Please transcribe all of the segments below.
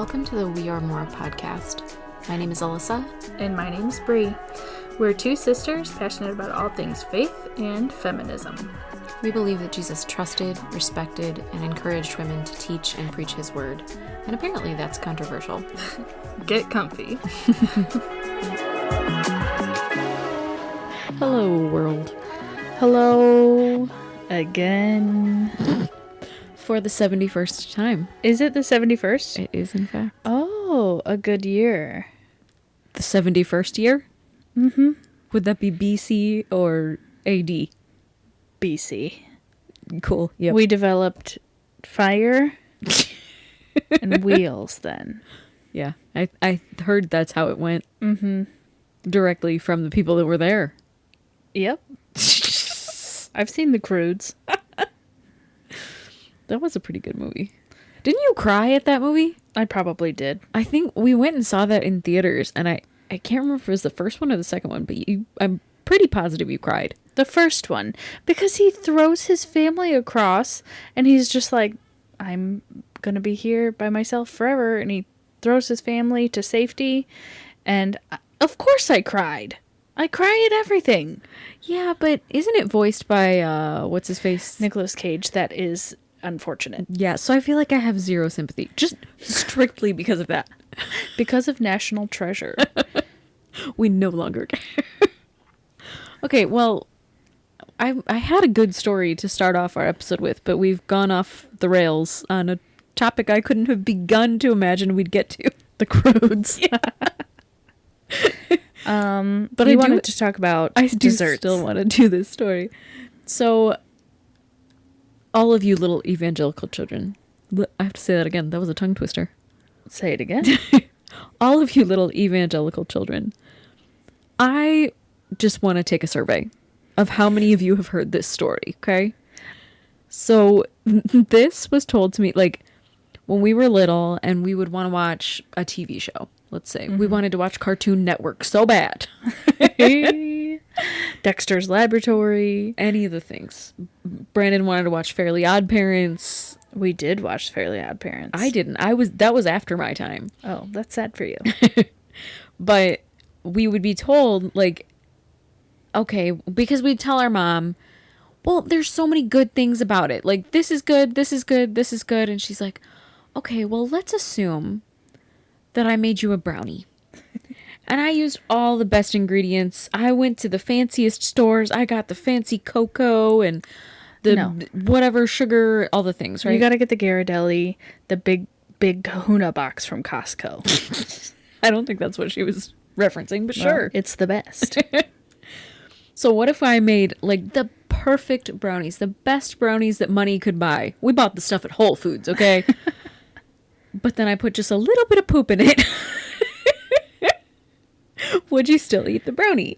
Welcome to the We Are More podcast. My name is Alyssa. And my name's Bree. We're two sisters passionate about all things faith and feminism. We believe that Jesus trusted, respected, and encouraged women to teach and preach his word. And apparently that's controversial. Get comfy. Hello, world. Hello again. For the 71st time. Is it the 71st? It is, in fact. Oh, a good year. The 71st year? Mm-hmm. Would that be BC or AD? BC. Cool. Yep. We developed fire and wheels then. Yeah. I heard that's how it went. Mm-hmm. Directly from the people that were there. Yep. I've seen the Croods. That was a pretty good movie. Didn't you cry at that movie? I probably did. I think we went and saw that in theaters, and I can't remember if it was the first one or the second one, but I'm pretty positive you cried. The first one. Because he throws his family across, and he's just like, I'm going to be here by myself forever, and he throws his family to safety, and of course I cried. I cry at everything. Yeah, but isn't it voiced by, what's his face? Nicolas Cage. That is unfortunate. Yeah, so I feel like I have zero sympathy. Just strictly because of that. Because of National Treasure. We no longer care. Okay, well, I had a good story to start off our episode with, but we've gone off the rails on a topic I couldn't have begun to imagine we'd get to. The Croods. But I wanted to talk about desserts. I still want to do this story. So, all of you little evangelical children, I have to say that again. That was a tongue twister. Say it again. All of you little evangelical children, I just want to take a survey of how many of you have heard this story, okay? So, this was told to me, like, when we were little and we would want to watch a TV show, let's say. Mm-hmm. We wanted to watch Cartoon Network so bad. Dexter's Laboratory. Any of the things. Brandon wanted to watch Fairly Odd Parents. We did watch Fairly Odd Parents. I didn't. That was after my time. Oh, that's sad for you. But we would be told, like, okay, because we'd tell our mom, well, there's so many good things about it. Like, this is good, this is good, this is good. And she's like, okay, well, let's assume that I made you a brownie. And I used all the best ingredients. I went to the fanciest stores. I got the fancy cocoa and the whatever sugar, all the things, right? You got to get the Ghirardelli, the big kahuna box from Costco. I don't think that's what she was referencing, but sure. Well, it's the best. So what if I made, like, the perfect brownies, the best brownies that money could buy? We bought the stuff at Whole Foods, okay? But then I put just a little bit of poop in it. Would you still eat the brownie?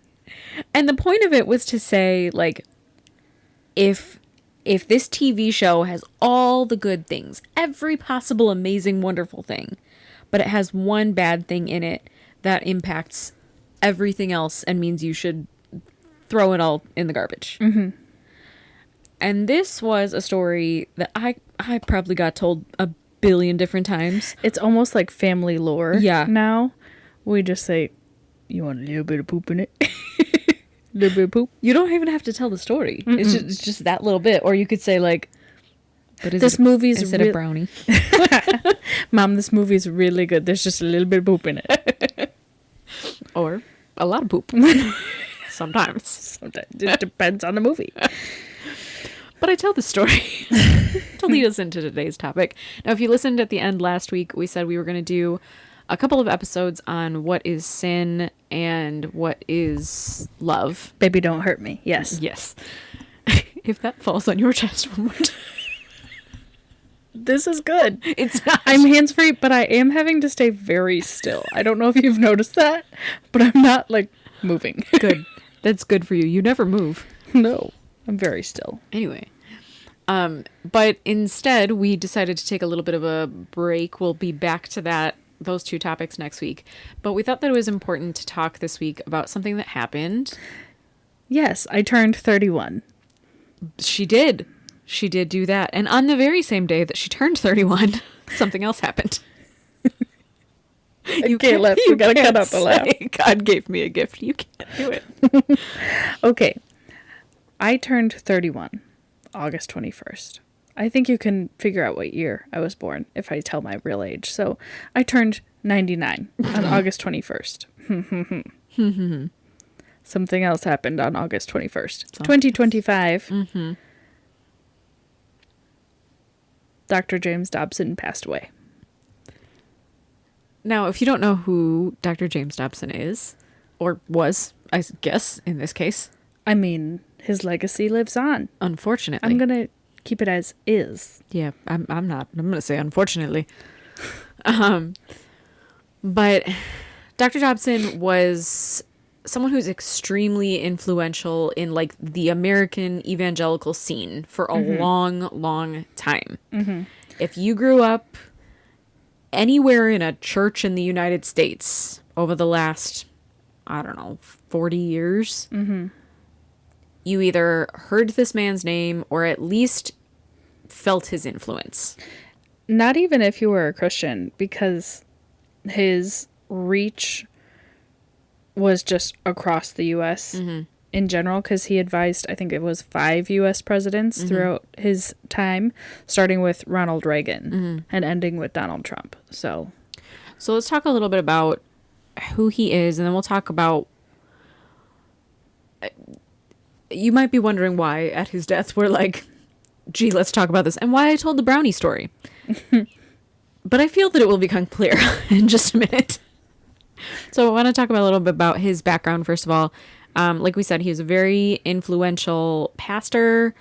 And the point of it was to say, like, if this TV show has all the good things, every possible amazing, wonderful thing, but it has one bad thing in it that impacts everything else and means you should throw it all in the garbage. Mm-hmm. And this was a story that I probably got told a billion different times. It's almost like family lore. Yeah. Now we just say, you want a little bit of poop in it? Little bit of poop. You don't even have to tell the story. It's just that little bit. Or you could say, like, but is it a brownie? Mom, this movie's really good. There's just a little bit of poop in it. Or a lot of poop. Sometimes. It depends on the movie. But I tell the story to lead us into today's topic. Now, if you listened at the end last week, we said we were going to do a couple of episodes on what is sin and what is love. Baby, don't hurt me. Yes. Yes. If that falls on your chest one more time. This is good. It's not. I'm hands-free, but I am having to stay very still. I don't know if you've noticed that, but I'm not, like, moving. Good. That's good for you. You never move. No. I'm very still. Anyway. But instead, we decided to take a little bit of a break. We'll be back to those two topics next week. But we thought that it was important to talk this week about something that happened. Yes, I turned 31. She did. She did do that. And on the very same day that she turned 31, something else happened. You Caleb, we gotta cut out the laugh. say, God gave me a gift. You can't do it. Okay. I turned 31 August 21st. I think you can figure out what year I was born if I tell my real age. So I turned 99 on August 21st. Something else happened on August 21st. 2025. Dr. James Dobson passed away. Now, if you don't know who Dr. James Dobson is, or was, I guess, in this case, I mean, his legacy lives on. unfortunately. I'm going to keep it as is. Yeah, I'm not. I'm going to say unfortunately. But Dr. Dobson was someone who's extremely influential in like the American evangelical scene for a long, long time. If you grew up anywhere in a church in the United States over the last, I don't know, 40 years, you either heard this man's name or at least felt his influence. Not even if you were a Christian, because his reach was just across the U.S. In general, because he advised, I think it was 5 U.S. presidents throughout his time, starting with Ronald Reagan and ending with Donald Trump. So let's talk a little bit about who he is, and then we'll talk about... You might be wondering why at his death we're like, gee, let's talk about this, and why I told the brownie story. But I feel that it will become clear in just a minute. So I want to talk about a little bit about his background, first of all. Like we said, he was a very influential pastor.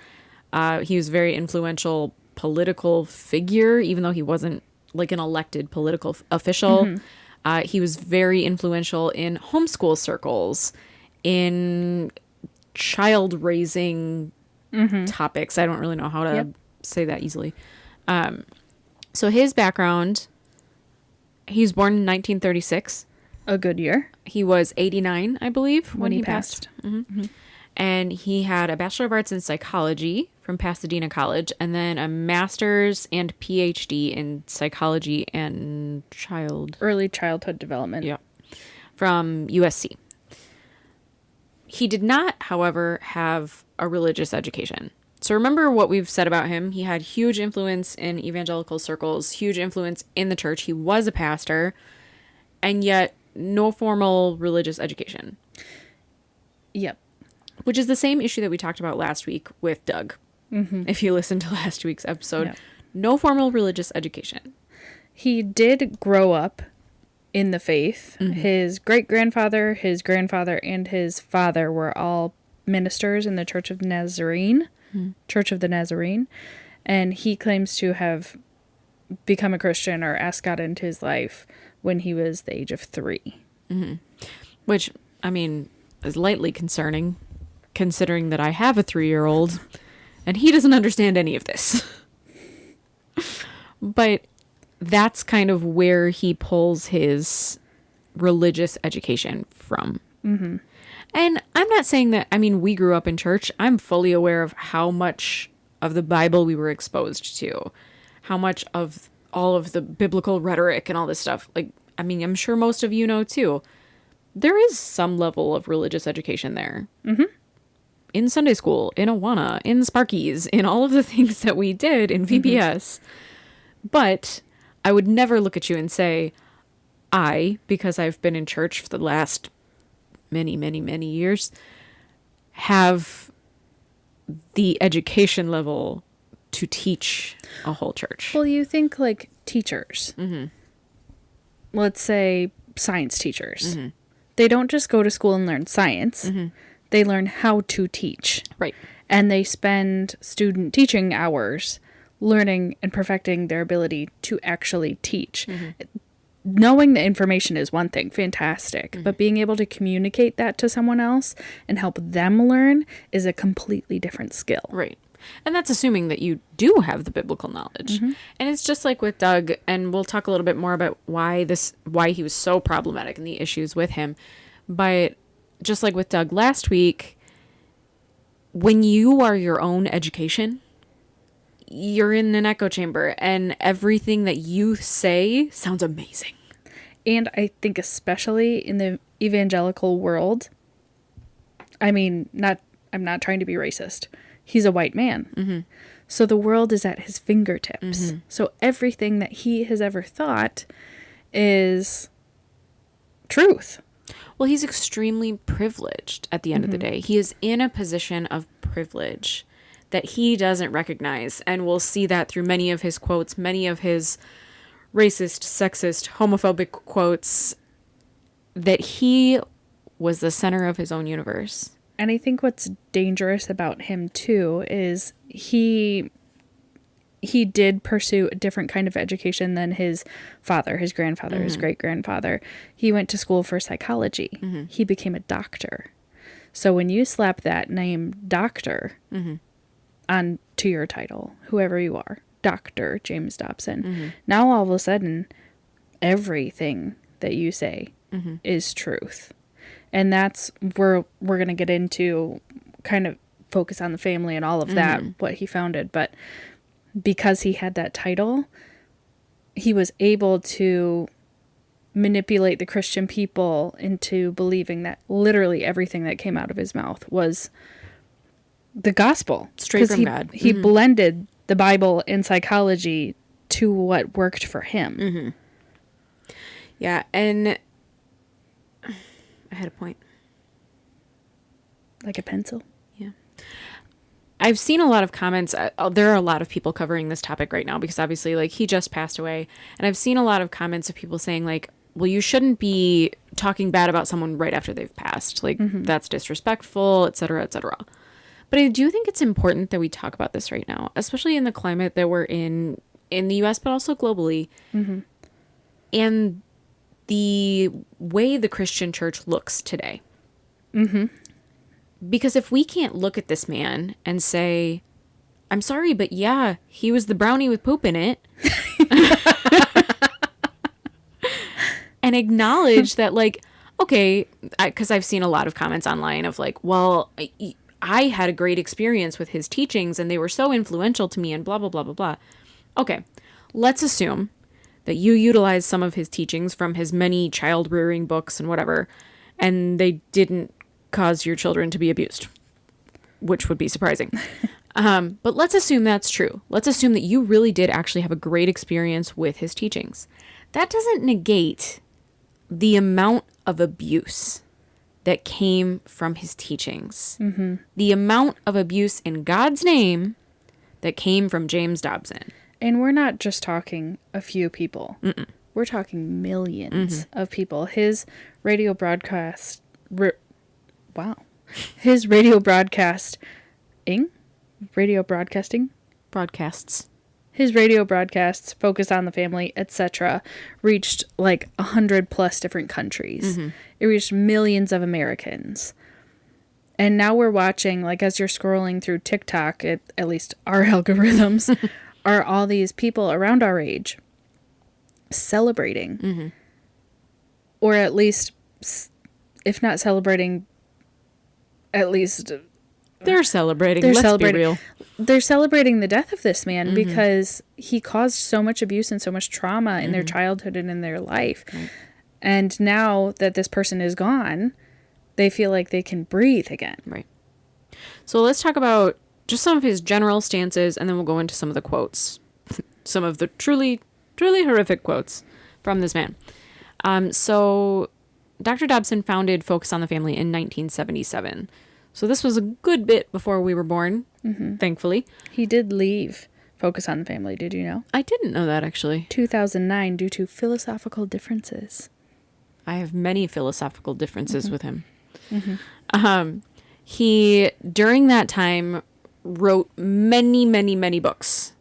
He was a very influential political figure, even though he wasn't like an elected political official. He was very influential in homeschool circles, in child raising topics. I don't really know how to say that easily. So his background, he was born in 1936. a good year. He was 89, I believe, when he passed. And he had a Bachelor of Arts in Psychology from Pasadena College, and then a Master's and PhD in Psychology and Early childhood development. from USC. He did not, however, have a religious education. So remember what we've said about him. He had huge influence in evangelical circles, huge influence in the church. He was a pastor, and yet no formal religious education. Yep. Which is the same issue that we talked about last week with Doug. If you listened to last week's episode. Yep. No formal religious education. He did grow up in the faith. His great-grandfather, his grandfather, and his father were all ministers in the Church of Nazarene. Church of the Nazarene. And he claims to have become a Christian or asked God into his life when he was the age of 3. Which, I mean, is lightly concerning, considering that I have a 3-year-old and he doesn't understand any of this. But that's kind of where he pulls his religious education from. And I'm not saying that, I mean, we grew up in church. I'm fully aware of how much of the Bible we were exposed to, how much of all of the biblical rhetoric and all this stuff. Like, I mean, I'm sure most of you know too. There is some level of religious education there. In Sunday school, in Awana, in Sparky's, in all of the things that we did in VBS. But I would never look at you and say, because I've been in church for the last many, many, many years, have the education level to teach a whole church. Well, you think like teachers. Let's say science teachers. They don't just go to school and learn science. They learn how to teach. Right. And they spend student teaching hours learning and perfecting their ability to actually teach. Knowing the information is one thing, fantastic. But being able to communicate that to someone else and help them learn is a completely different skill. Right. And that's assuming that you do have the biblical knowledge. And it's just like with Doug, and we'll talk a little bit more about why he was so problematic and the issues with him. But just like with Doug last week, when you are your own education, you're in an echo chamber and everything that you say sounds amazing. And I think especially in the evangelical world, I mean, I'm not trying to be racist. He's a white man. Mm-hmm. So the world is at his fingertips. Mm-hmm. So everything that he has ever thought is truth. Well, he's extremely privileged at the end of the day. He is in a position of privilege that he doesn't recognize. And we'll see that through many of his quotes, many of his racist, sexist, homophobic quotes, that he was the center of his own universe. And I think what's dangerous about him too is he did pursue a different kind of education than his father, his grandfather, his great-grandfather. He went to school for psychology. Mm-hmm. He became a doctor. So when you slap that name doctor onto your title, whoever you are, Dr. James Dobson, now all of a sudden everything that you say is truth. And that's where we're going to get into kind of focus on the family and all of that, what he founded. But because he had that title, he was able to manipulate the Christian people into believing that literally everything that came out of his mouth was the gospel. Straight from God. He blended the Bible and psychology to what worked for him. Mm-hmm. Yeah, and I had a point. Like a pencil? Yeah. I've seen a lot of comments. There are a lot of people covering this topic right now because obviously, like, he just passed away. And I've seen a lot of comments of people saying, like, well, you shouldn't be talking bad about someone right after they've passed. Like, that's disrespectful, et cetera, et cetera. But I do think it's important that we talk about this right now, especially in the climate that we're in the U.S., but also globally. Mm-hmm. And the way the Christian church looks today. Mm-hmm. Because if we can't look at this man and say, I'm sorry, but yeah, he was the brownie with poop in it. And acknowledge that, like, okay, because I've seen a lot of comments online of like, well, I had a great experience with his teachings and they were so influential to me and blah, blah, blah, blah, blah. Okay, let's assume that you utilized some of his teachings from his many child rearing books and whatever, and they didn't cause your children to be abused, which would be surprising. But let's assume that's true. Let's assume that you really did actually have a great experience with his teachings. That doesn't negate the amount of abuse that came from his teachings. Mm-hmm. The amount of abuse in God's name that came from James Dobson. And we're not just talking a few people. Mm-mm. We're talking millions of people. His radio broadcast... His radio broadcasting? Broadcasts. His radio broadcasts, Focus on the Family, etc., reached like 100+ different countries. Mm-hmm. It reached millions of Americans. And now we're watching, like, as you're scrolling through TikTok, at least our algorithms, are all these people around our age celebrating. Or at least, if not celebrating, at least... They're celebrating. Let's be real. They're celebrating the death of this man because he caused so much abuse and so much trauma in their childhood and in their life. Right. And now that this person is gone, they feel like they can breathe again. Right. So let's talk about just some of his general stances, and then we'll go into some of the quotes. Some of the truly, truly horrific quotes from this man. So Dr. Dobson founded Focus on the Family in 1977. So this was a good bit before we were born, thankfully. He did leave Focus on the Family, did you know? I didn't know that, actually. 2009, due to philosophical differences. I have many philosophical differences with him. He, during that time, wrote many, many, many books.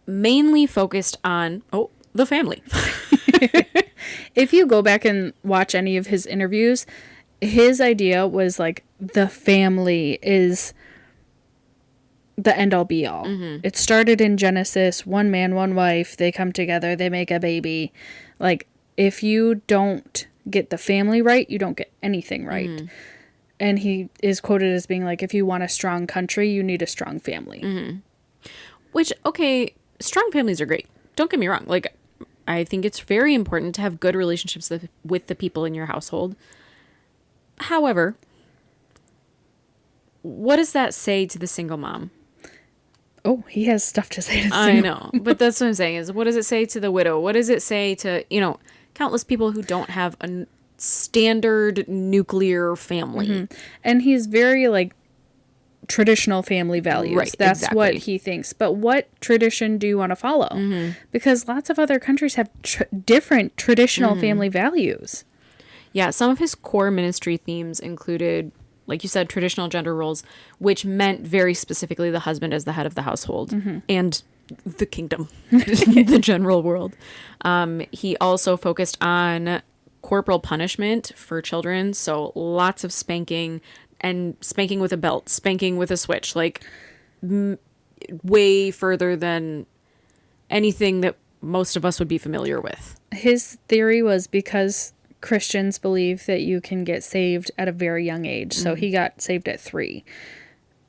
Mainly focused on, the family. If you go back and watch any of his interviews, his idea was like, the family is the end all be all. It started in Genesis, one man, one wife, they come together, they make a baby. Like, if you don't get the family right, you don't get anything right. And he is quoted as being like, if you want a strong country, you need a strong family. Which, okay, strong families are great. Don't get me wrong. Like, I think it's very important to have good relationships with the people in your household. However, what does that say to the single mom? Oh, he has stuff to say to the I single know, but that's what I'm saying is, what does it say to the widow? What does it say to, countless people who don't have a standard nuclear family? And he's very, like, traditional family values. Right, That's exactly. what he thinks. But what tradition do you want to follow? Because lots of other countries have different traditional family values. Yeah, some of his core ministry themes included, like you said, traditional gender roles, which meant very specifically the husband as the head of the household and the kingdom, the general world. He also focused on corporal punishment for children. So lots of spanking, and spanking with a belt, spanking with a switch, like way further than anything that most of us would be familiar with. His theory was because Christians believe that you can get saved at a very young age. So he got saved at 3.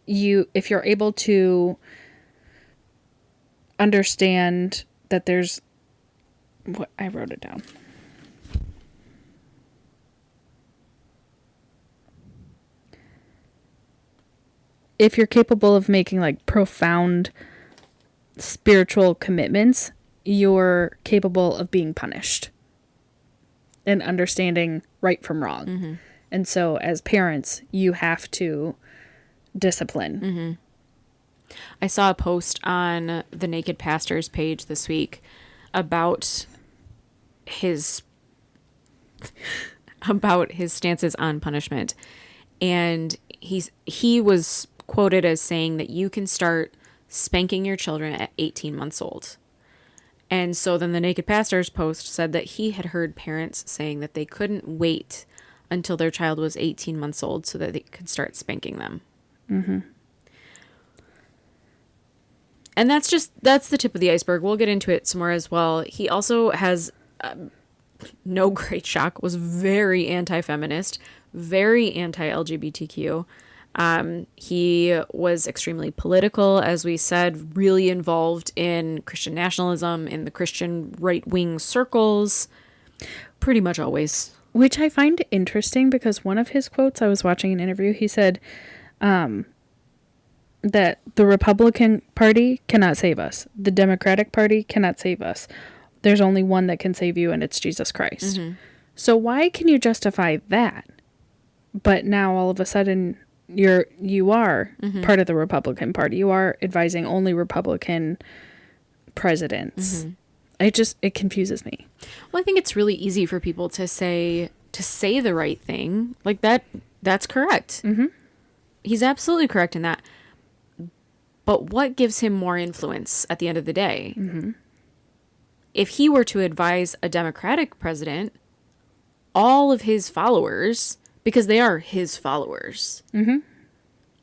If you're able to understand that there's what I wrote it down. If you're capable of making like profound spiritual commitments, you're capable of being punished and understanding right from wrong. And so as parents, you have to discipline. I saw a post on the Naked Pastor's page this week about his stances on punishment. And he was quoted as saying that you can start spanking your children at 18 months old. And so then the Naked Pastor's post said that he had heard parents saying that they couldn't wait until their child was 18 months old so that they could start spanking them. And that's the tip of the iceberg. We'll get into it some more as well. He also has, no great shock, was very anti-feminist, very anti-LGBTQ. He was extremely political, as we said, really involved in Christian nationalism, in the Christian right-wing circles, pretty much always. Which I find interesting because one of his quotes, I was watching an interview, he said that the Republican Party cannot save us. The Democratic Party cannot save us. There's only one that can save you, and it's Jesus Christ. So why can you justify that? But now all of a sudden you are part of the Republican Party. You are advising only Republican presidents. It confuses me. Well, I think it's really easy for people to say the right thing. Like that's correct. He's absolutely correct in that. But what gives him more influence at the end of the day? If he were to advise a Democratic president, all of his followers, because they are his followers,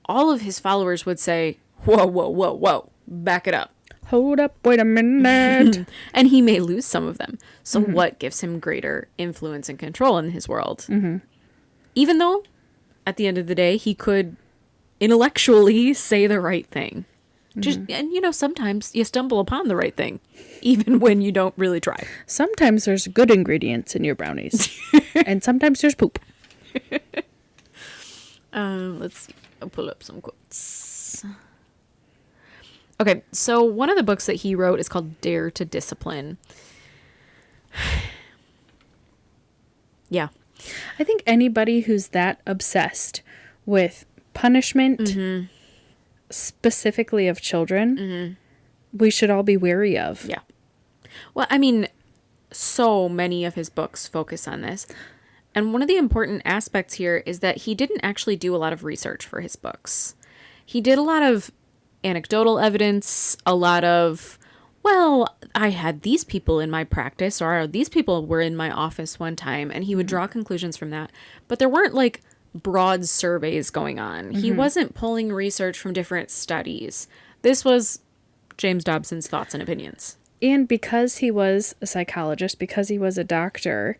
all of his followers would say, whoa, whoa, whoa, whoa, back it up. Hold up, wait a minute. And he may lose some of them. So what gives him greater influence and control in his world? Even though, at the end of the day, he could intellectually say the right thing. And sometimes you stumble upon the right thing, even when you don't really try. Sometimes there's good ingredients in your brownies. And sometimes there's poop. Let's see. I'll pull up some quotes. Okay, so one of the books that he wrote is called Dare to Discipline. Yeah. I think anybody who's that obsessed with punishment, specifically of children, we should all be wary of. Yeah. Well, I mean, so many of his books focus on this. And one of the important aspects here is that he didn't actually do a lot of research for his books. He did a lot of anecdotal evidence, a lot of, well, I had these people in my practice, or these people were in my office one time, and he would draw conclusions from that. But there weren't like broad surveys going on. He wasn't pulling research from different studies. This was James Dobson's thoughts and opinions. And because he was a psychologist, because he was a doctor,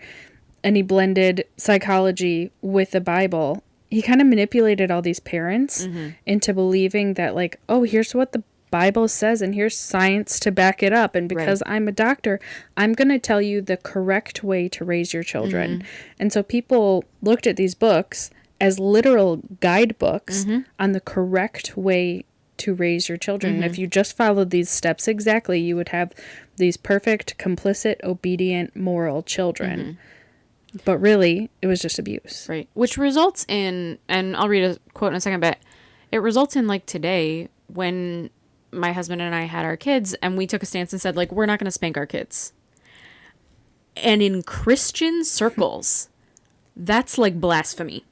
and he blended psychology with the Bible, he kind of manipulated all these parents into believing that, like, oh, here's what the Bible says, and here's science to back it up. And because I'm a doctor, I'm going to tell you the correct way to raise your children. And so people looked at these books as literal guidebooks on the correct way to raise your children. And if you just followed these steps exactly, you would have these perfect, complicit, obedient, moral children. But really, it was just abuse. Right. Which results in, and I'll read a quote in a second, but it results in, like, today when my husband and I had our kids and we took a stance and said, like, we're not going to spank our kids. And in Christian circles, that's like blasphemy.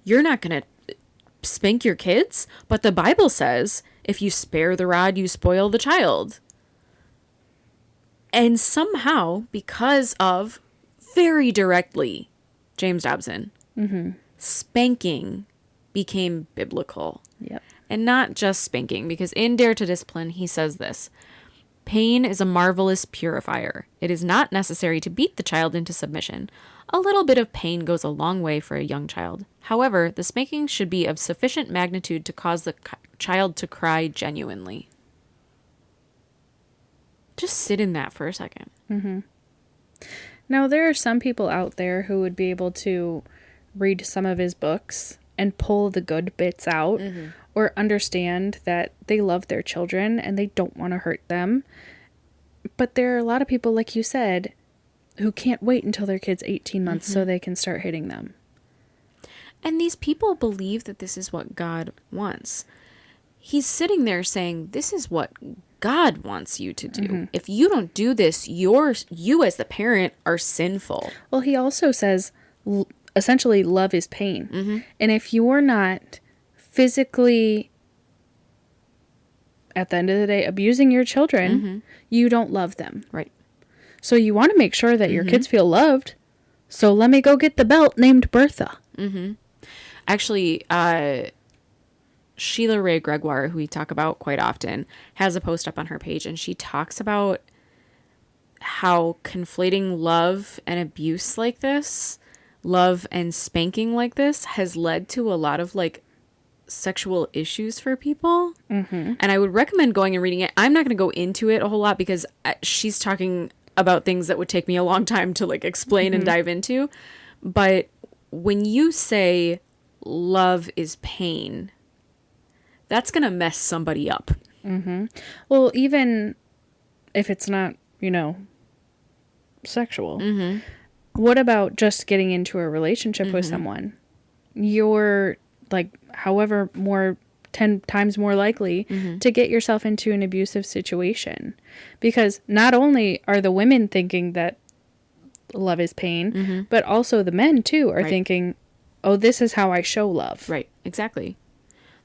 You're not going to spank your kids, but the Bible says if you spare the rod, you spoil the child. And somehow, because of very directly James Dobson, spanking became biblical. Yep. And not just spanking, because in Dare to Discipline, he says this: pain is a marvelous purifier. It is not necessary to beat the child into submission. A little bit of pain goes a long way for a young child. However, the spanking should be of sufficient magnitude to cause the child to cry genuinely. Just sit in that for a second. Now, there are some people out there who would be able to read some of his books and pull the good bits out, or understand that they love their children and they don't want to hurt them. But there are a lot of people, like you said, who can't wait until their kid's 18 months so they can start hitting them. And these people believe that this is what God wants. He's sitting there saying, this is what God wants you to do. If you don't do this, you as the parent are sinful. Well, he also says, essentially, love is pain. And if you're not physically, at the end of the day, abusing your children, you don't love them. Right. So you want to make sure that your kids feel loved. So let me go get the belt named Bertha. Actually, Sheila Ray Gregoire, who we talk about quite often, has a post up on her page, and she talks about how conflating love and abuse like this, love and spanking like this, has led to a lot of, like, sexual issues for people. And I would recommend going and reading it. I'm not going to go into it a whole lot because she's talking about things that would take me a long time to, like, explain and dive into. But when you say love is pain, that's going to mess somebody up. Well, even if it's not, sexual, what about just getting into a relationship with someone? You're, like, however 10 times more likely to get yourself into an abusive situation. Because not only are the women thinking that love is pain, but also the men, too, are thinking, oh, this is how I show love. Right, exactly.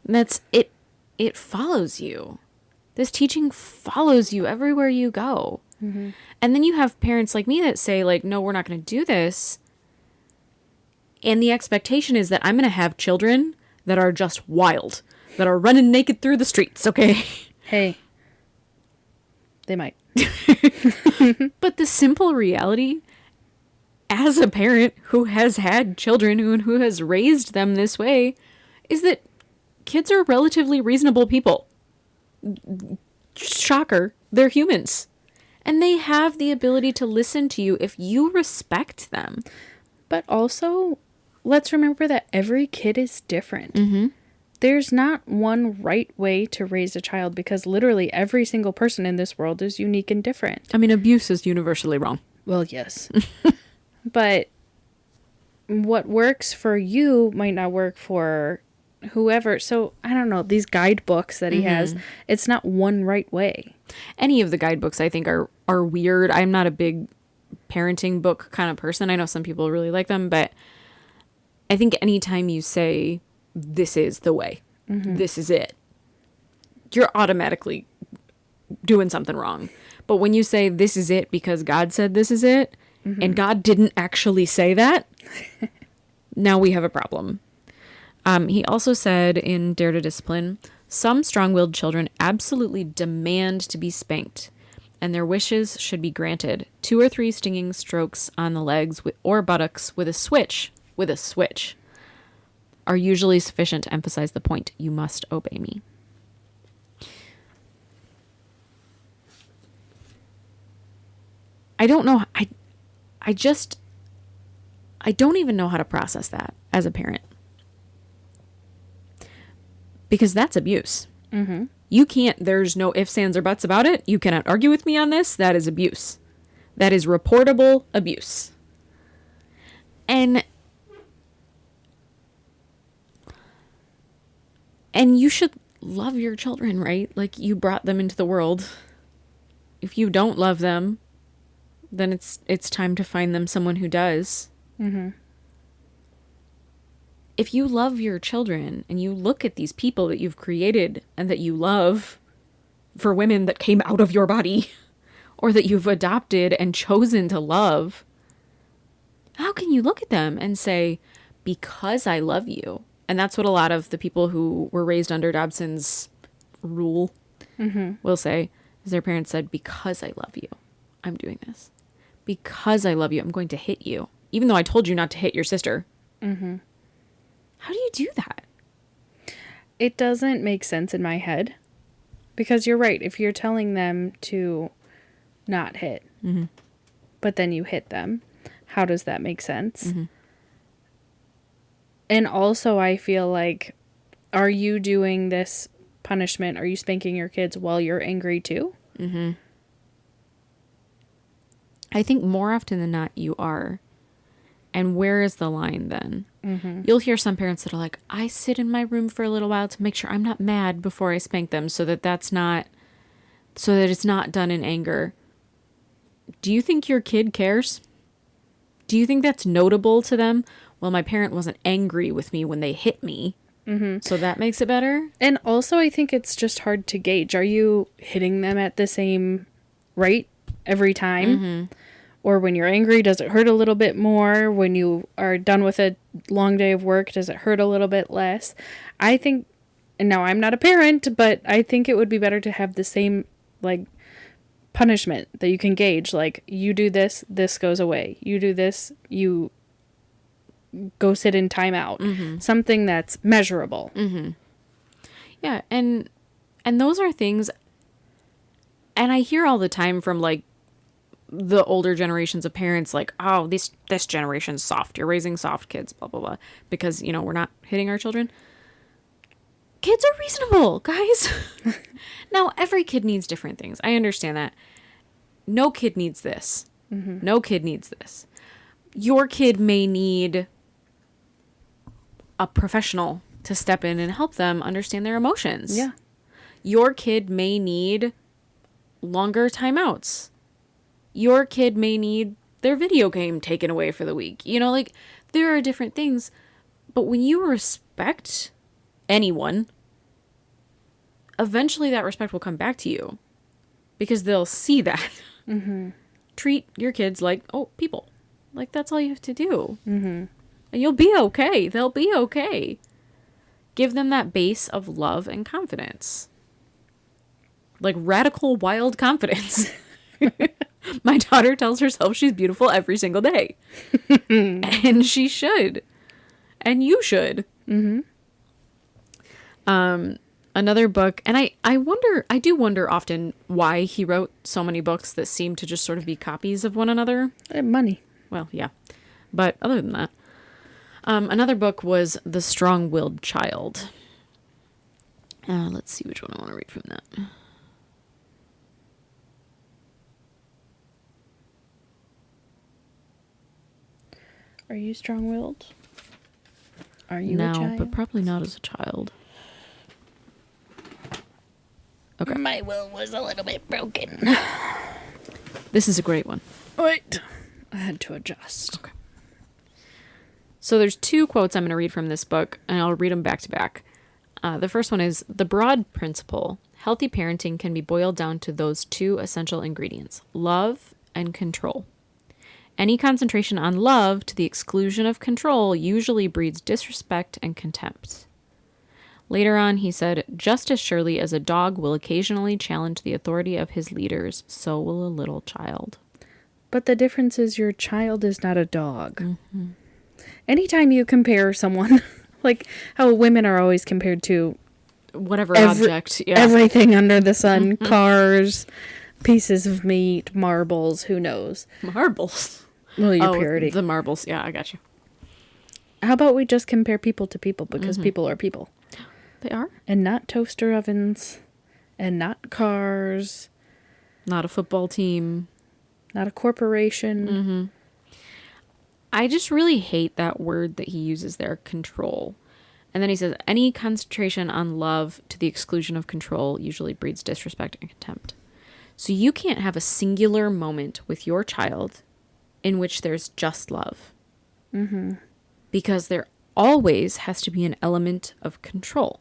And that's it. It follows you. This teaching follows you everywhere you go. And then you have parents like me that say, like, no, we're not going to do this. And the expectation is that I'm going to have children that are just wild, that are running naked through the streets, okay? Hey, they might. But the simple reality, as a parent who has had children and who has raised them this way, is that kids are relatively reasonable people. Shocker, they're humans. And they have the ability to listen to you if you respect them. But also, let's remember that every kid is different. There's not one right way to raise a child because literally every single person in this world is unique and different. I mean, abuse is universally wrong. Well, yes. But what works for you might not work for whoever. So, I don't know, these guidebooks that he has, it's not one right way. Any of the guidebooks, I think, are weird. I'm not a big parenting book kind of person. I know some people really like them, but I think anytime you say, this is the way, this is it, you're automatically doing something wrong. But when you say, this is it because God said this is it, and God didn't actually say that, now we have a problem. He also said in Dare to Discipline, some strong-willed children absolutely demand to be spanked, and their wishes should be granted. 2 or 3 stinging strokes on the legs or buttocks with a switch, are usually sufficient to emphasize the point. You must obey me. I don't know. I just, I don't even know how to process that as a parent. Because that's abuse. Mm-hmm. You can't, there's no ifs, ands, or buts about it. You cannot argue with me on this. That is abuse. That is reportable abuse. And you should love your children, right? Like, you brought them into the world. If you don't love them, then it's time to find them someone who does. Mm-hmm. If you love your children and you look at these people that you've created and that you love, for women that came out of your body or that you've adopted and chosen to love, how can you look at them and say, because I love you? And that's what a lot of the people who were raised under Dobson's rule will say, is their parents said, because I love you, I'm doing this. Because I love you, I'm going to hit you. Even though I told you not to hit your sister. Mm-hmm. How do you do that? It doesn't make sense in my head. Because you're right. If you're telling them to not hit, but then you hit them, how does that make sense? Mm-hmm. And also, I feel like, are you doing this punishment? Are you spanking your kids while you're angry too? Mm-hmm. I think more often than not, you are. And where is the line then? Mm-hmm. You'll hear some parents that are like, I sit in my room for a little while to make sure I'm not mad before I spank them so that it's not done in anger. Do you think your kid cares? Do you think that's notable to them? Well, my parent wasn't angry with me when they hit me. Mm-hmm. So that makes it better. And also, I think it's just hard to gauge. Are you hitting them at the same rate every time? Mm-hmm. Or when you're angry, does it hurt a little bit more? When you are done with a long day of work, does it hurt a little bit less? I think, and now I'm not a parent, but I think it would be better to have the same, like, punishment that you can gauge. Like, you do this, this goes away. You do this, you go sit in timeout. Mm-hmm. Something that's measurable. Mm-hmm. Yeah, and those are things, and I hear all the time from, like, the older generations of parents, like, oh, this generation's soft. You're raising soft kids, blah, blah, blah. Because, we're not hitting our children. Kids are reasonable, guys. Now, every kid needs different things. I understand that. No kid needs this. Mm-hmm. No kid needs this. Your kid may need a professional to step in and help them understand their emotions. Yeah. Your kid may need longer timeouts. Your kid may need their video game taken away for the week. There are different things. But when you respect anyone, eventually that respect will come back to you. Because they'll see that. Mm-hmm. Treat your kids like, people. Like, that's all you have to do. Mm-hmm. And you'll be okay. They'll be okay. Give them that base of love and confidence. Like, radical, wild confidence. My daughter tells herself she's beautiful every single day. And she should. And you should. Mm-hmm. Another book, and I do wonder often why he wrote so many books that seem to just sort of be copies of one another. Money. Well, yeah. But other than that, another book was The Strong-Willed Child. Let's see which one I want to read from that. Are you strong-willed? Are you a child? No, but probably not as a child. Okay. My will was a little bit broken. This is a great one. Wait. I had to adjust. Okay. So there's two quotes I'm going to read from this book, and I'll read them back to back. The first one is, the broad principle, healthy parenting can be boiled down to those two essential ingredients, love and control. Any concentration on love to the exclusion of control usually breeds disrespect and contempt. Later on, he said, just as surely as a dog will occasionally challenge the authority of his leaders, so will a little child. But the difference is your child is not a dog. Mm-hmm. Anytime you compare someone, like how women are always compared to whatever object, everything under the sun, cars, pieces of meat, marbles, who knows? Marbles. Well, your Oh, purity. the marbles. Yeah, I got you. How about we just compare people to people, because people are people. They are? And not toaster ovens, and not cars, Not a football team. not a corporation. I just really hate that word that he uses there, control. And then he says, any concentration on love to the exclusion of control usually breeds disrespect and contempt. So you can't have a singular moment with your child in which there's just love. Because there always has to be an element of control.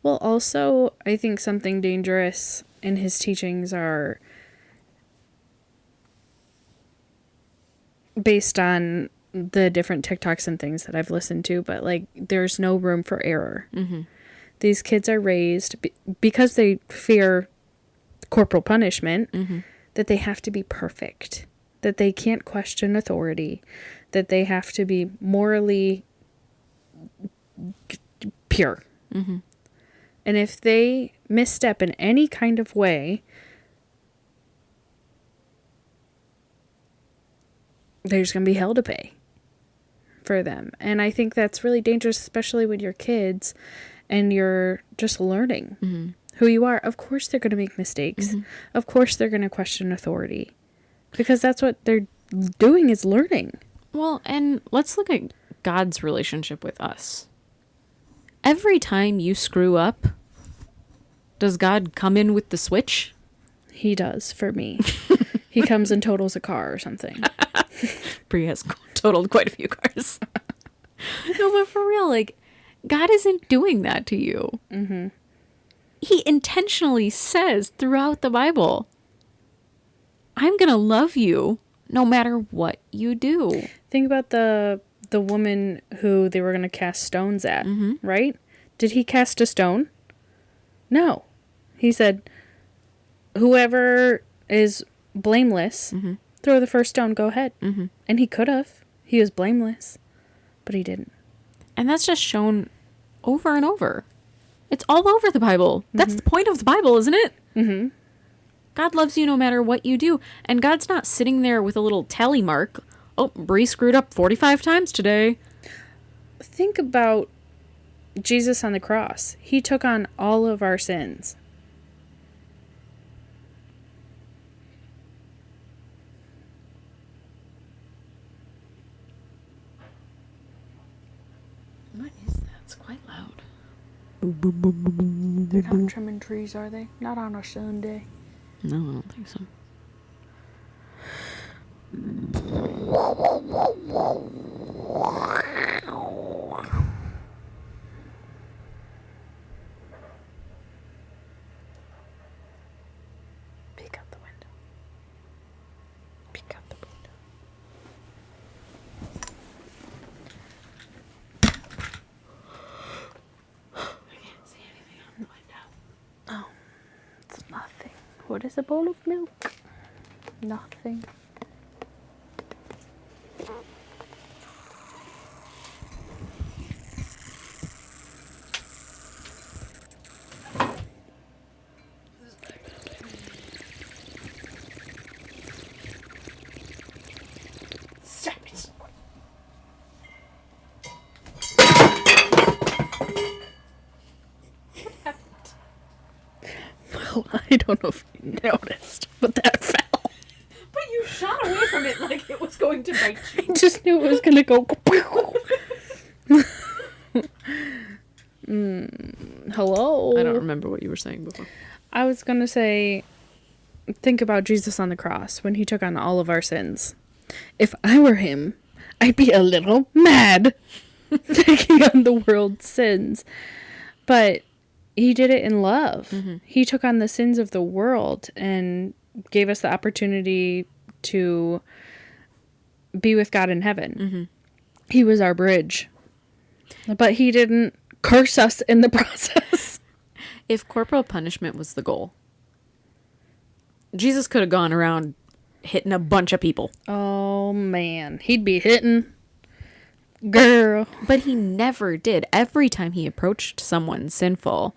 Well, also, I think something dangerous in his teachings are based on the different TikToks and things that I've listened to, but like, there's no room for error. These kids are raised because they fear corporal punishment, that they have to be perfect, that they can't question authority, that they have to be morally pure. And if they misstep in any kind of way, there's going to be hell to pay for them. And I think that's really dangerous, especially when you're kids and you're just learning who you are. Of course they're going to make mistakes. Of course they're going to question authority, because that's what they're doing, is learning. Well, and let's look at God's relationship with us. Every time you screw up, does God come in with the switch? He does, for me. He comes and totals a car or something. Brie has totaled quite a few cars. No, but for real, like, God isn't doing that to you. He intentionally says throughout the Bible, I'm going to love you no matter what you do. Think about the woman who they were going to cast stones at, right? Did he cast a stone? No. He said, whoever is blameless, throw the first stone, go ahead. And he could have. He was blameless, but he didn't. And that's just shown over and over. It's all over the Bible. That's the point of the Bible, isn't it? God loves you no matter what you do. And God's not sitting there with a little tally mark. Oh, Bree screwed up 45 times today. Think about Jesus on the cross. He took on all of our sins. What is that? It's quite loud. They're not trimming trees, are they? Not on a Sunday. No, I don't think so. Peek out the window. Peek out the window. I can't see anything out the window. Oh, it's nothing. What is a bowl of milk? Nothing. Stop it. Well, I don't know if you noticed, but that fell. But you shot away from it like it was going to bite you. I just knew it was going to go. Hello? I don't remember what you were saying before. I was going to say, think about Jesus on the cross when he took on all of our sins. If I were him, I'd be a little mad taking on the world's sins. But he did it in love. He took on the sins of the world and gave us the opportunity to be with God in heaven. He was our bridge. But he didn't curse us in the process. If corporal punishment was the goal, Jesus could have gone around hitting a bunch of people. Oh, man. He'd be hitting. Girl. But he never did. Every time he approached someone sinful,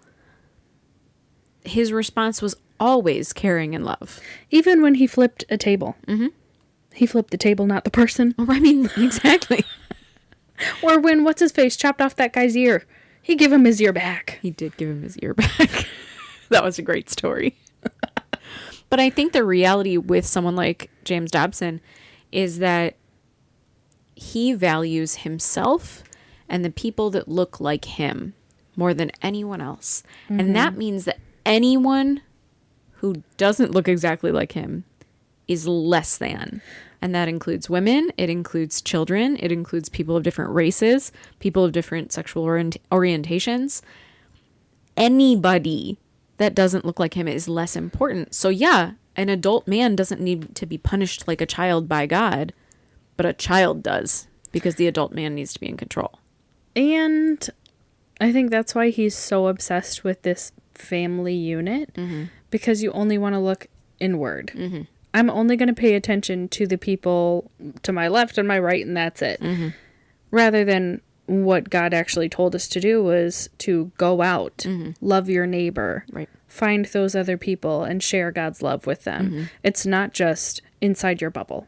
his response was always caring and love. Even when he flipped a table. Mm-hmm. He flipped the table, not the person. Oh, I mean, exactly. Or when, what's his face, chopped off that guy's ear. He gave him his ear back. He did give him his ear back. That was a great story. But I think the reality with someone like James Dobson is that he values himself and the people that look like him more than anyone else. Mm-hmm. And that means that anyone who doesn't look exactly like him is less than. And that includes women, it includes children, it includes people of different races, people of different sexual orientations. Anybody that doesn't look like him is less important. So yeah, an adult man doesn't need to be punished like a child by God, but a child does, because the adult man needs to be in control. And I think that's why he's so obsessed with this family unit, because you only want to look inward. Mm-hmm. I'm only going to pay attention to the people to my left and my right, and that's it. Mm-hmm. Rather than what God actually told us to do was to go out, love your neighbor, right, find those other people, and share God's love with them. Mm-hmm. It's not just inside your bubble.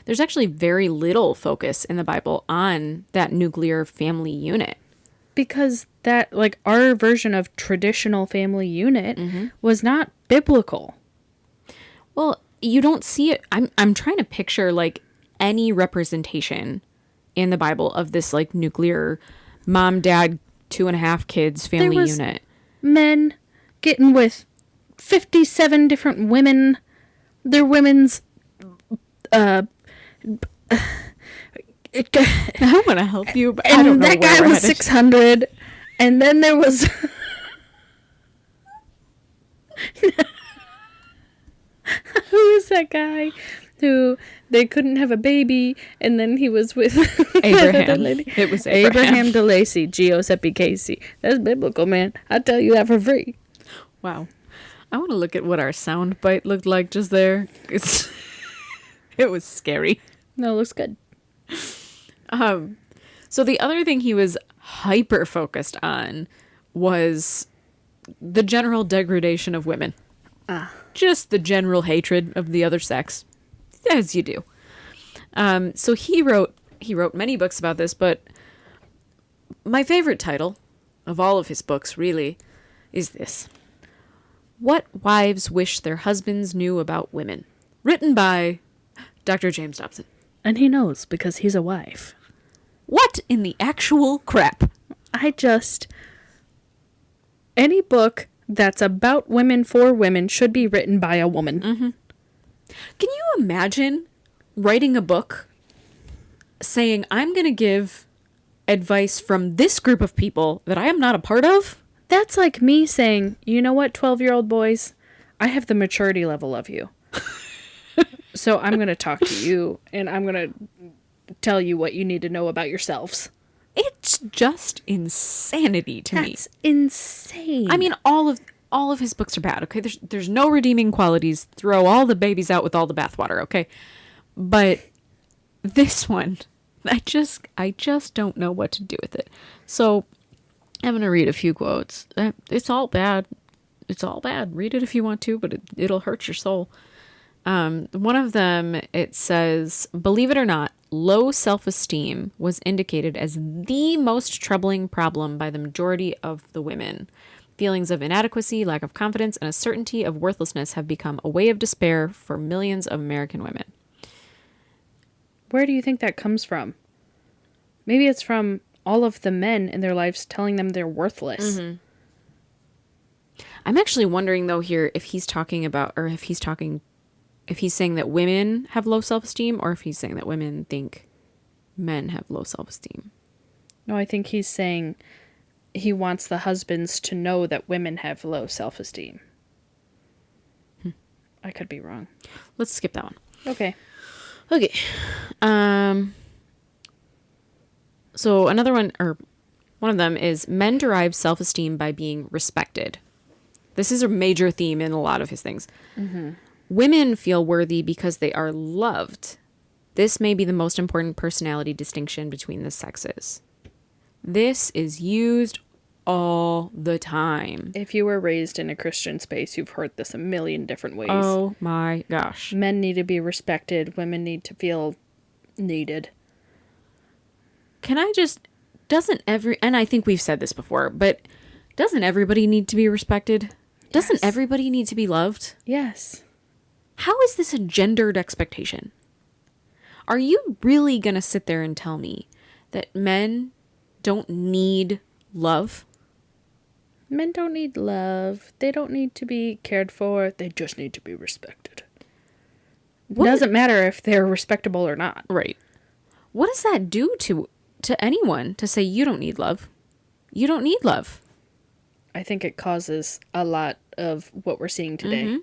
There's actually very little focus in the Bible on that nuclear family unit. Because that, like, our version of traditional family unit was not biblical. Well, you don't see it. I'm trying to picture, like, any representation in the Bible of this, like, nuclear mom, dad, 2.5 kids family unit. Men getting with 57 different women. Their women's I want to help you, but and I don't know that where guy was 600, and then there was who is that guy who they couldn't have a baby, and then he was with Abraham. It was Abraham DeLacy, Giuseppe Casey. That's biblical, man. I'll tell you that for free. Wow, I want to look at what our sound bite looked like just there. It was scary. No, it looks good. So the other thing he was hyper focused on was the general degradation of women. Just the general hatred of the other sex, as you do. So he wrote many books about this, but my favorite title of all of his books really is this: What Wives Wish Their Husbands Knew About Women, written by Dr. James Dobson. And he knows, because he's a wife. What in the actual crap? Any book that's about women for women should be written by a woman. Mm-hmm. Can you imagine writing a book saying, I'm going to give advice from this group of people that I am not a part of? That's like me saying, you know what, 12-year-old boys, I have the maturity level of you. So I'm going to talk to you, and I'm going to tell you what you need to know about yourselves. It's just insanity to me. That's insane. I mean, all of his books are bad, okay? There's no redeeming qualities. Throw all the babies out with all the bathwater, okay? But this one, I just don't know what to do with it. So I'm going to read a few quotes. It's all bad. It's all bad. Read it if you want to, but it'll hurt your soul. One of them, it says, believe it or not, low self-esteem was indicated as the most troubling problem by the majority of the women. Feelings of inadequacy, lack of confidence, and a certainty of worthlessness have become a way of despair for millions of American women. Where do you think that comes from? Maybe it's from all of the men in their lives telling them they're worthless. Mm-hmm. I'm actually wondering, though, here if he's talking about, or if he's saying that women have low self-esteem, or if he's saying that women think men have low self-esteem. No, I think he's saying he wants the husbands to know that women have low self-esteem. I could be wrong. Let's skip that one. Okay. So another one, or one of them, is men derive self-esteem by being respected. This is a major theme in a lot of his things. Mm-hmm. Women feel worthy because they are loved. This may be the most important personality distinction between the sexes. This is used all the time. If you were raised in a Christian space, you've heard this a million different ways. Oh my gosh. Men need to be respected. Women need to feel needed. And I think we've said this before, but doesn't everybody need to be respected? Doesn't Yes. everybody need to be loved? Yes. How is this a gendered expectation? Are you really going to sit there and tell me that men don't need love? Men don't need love. They don't need to be cared for. They just need to be respected. What Doesn't matter if they're respectable or not. Right. What does that do to anyone to say you don't need love? You don't need love. I think it causes a lot of what we're seeing today.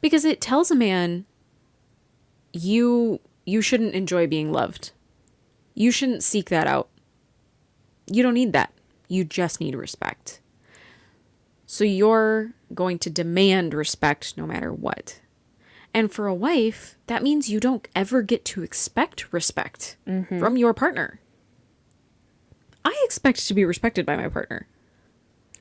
Because it tells a man you shouldn't enjoy being loved. You shouldn't seek that out. You don't need that. You just need respect. So you're going to demand respect no matter what. And for a wife, that means you don't ever get to expect respect from your partner. I expect to be respected by my partner.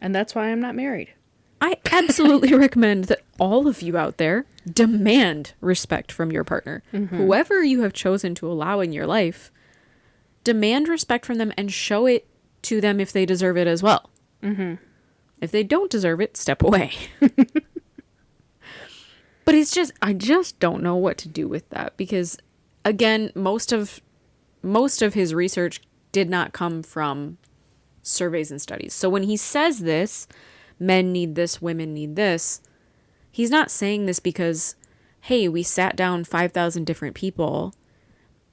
And that's why I'm not married. I absolutely recommend that all of you out there demand respect from your partner. Whoever you have chosen to allow in your life, demand respect from them and show it to them if they deserve it as well. If they don't deserve it, step away. But I just don't know what to do with that because, again, most of his research did not come from surveys and studies. So when he says this, men need this, women need this, he's not saying this because, hey, we sat down 5,000 different people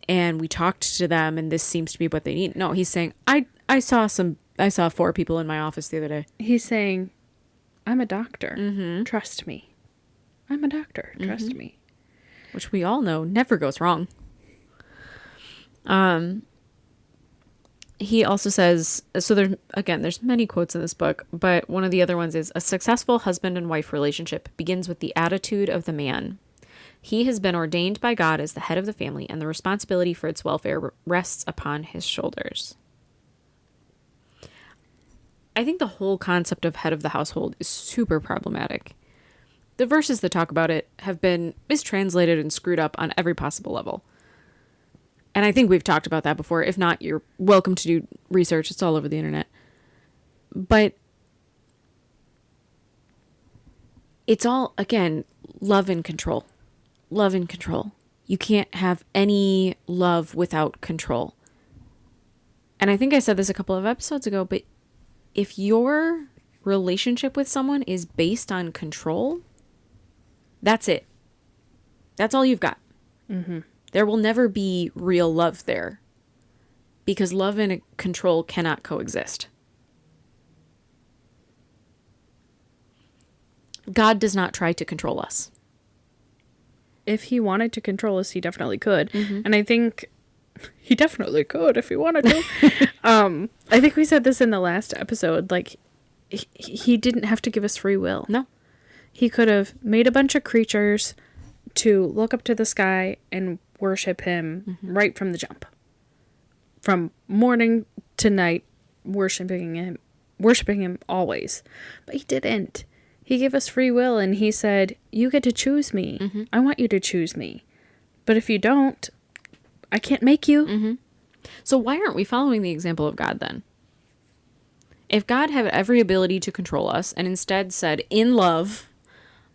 and we talked to them and this seems to be what they need. No, he's saying, I saw 4 people in my office the other day. He's saying, I'm a doctor. Trust me. I'm a doctor. Trust me. Which we all know never goes wrong. He also says, so there's many quotes in this book, but one of the other ones is, a successful husband and wife relationship begins with the attitude of the man. He has been ordained by God as the head of the family, and the responsibility for its welfare rests upon his shoulders. I think the whole concept of head of the household is super problematic. The verses that talk about it have been mistranslated and screwed up on every possible level. And I think we've talked about that before. If not, you're welcome to do research. It's all over the internet. But it's all, again, love and control. Love and control. You can't have any love without control. And I think I said this a couple of episodes ago, but if your relationship with someone is based on control, that's it. That's all you've got. There will never be real love there because love and control cannot coexist. God does not try to control us. If he wanted to control us, he definitely could. And I think he definitely could if he wanted to. I think we said this in the last episode. Like, he didn't have to give us free will. No. He could have made a bunch of creatures to look up to the sky and worship him right from the jump. From morning to night, worshiping him always. But he didn't. He gave us free will and he said, you get to choose me. I want you to choose me. But if you don't, I can't make you. So why aren't we following the example of God then? If God had every ability to control us and instead said, in love,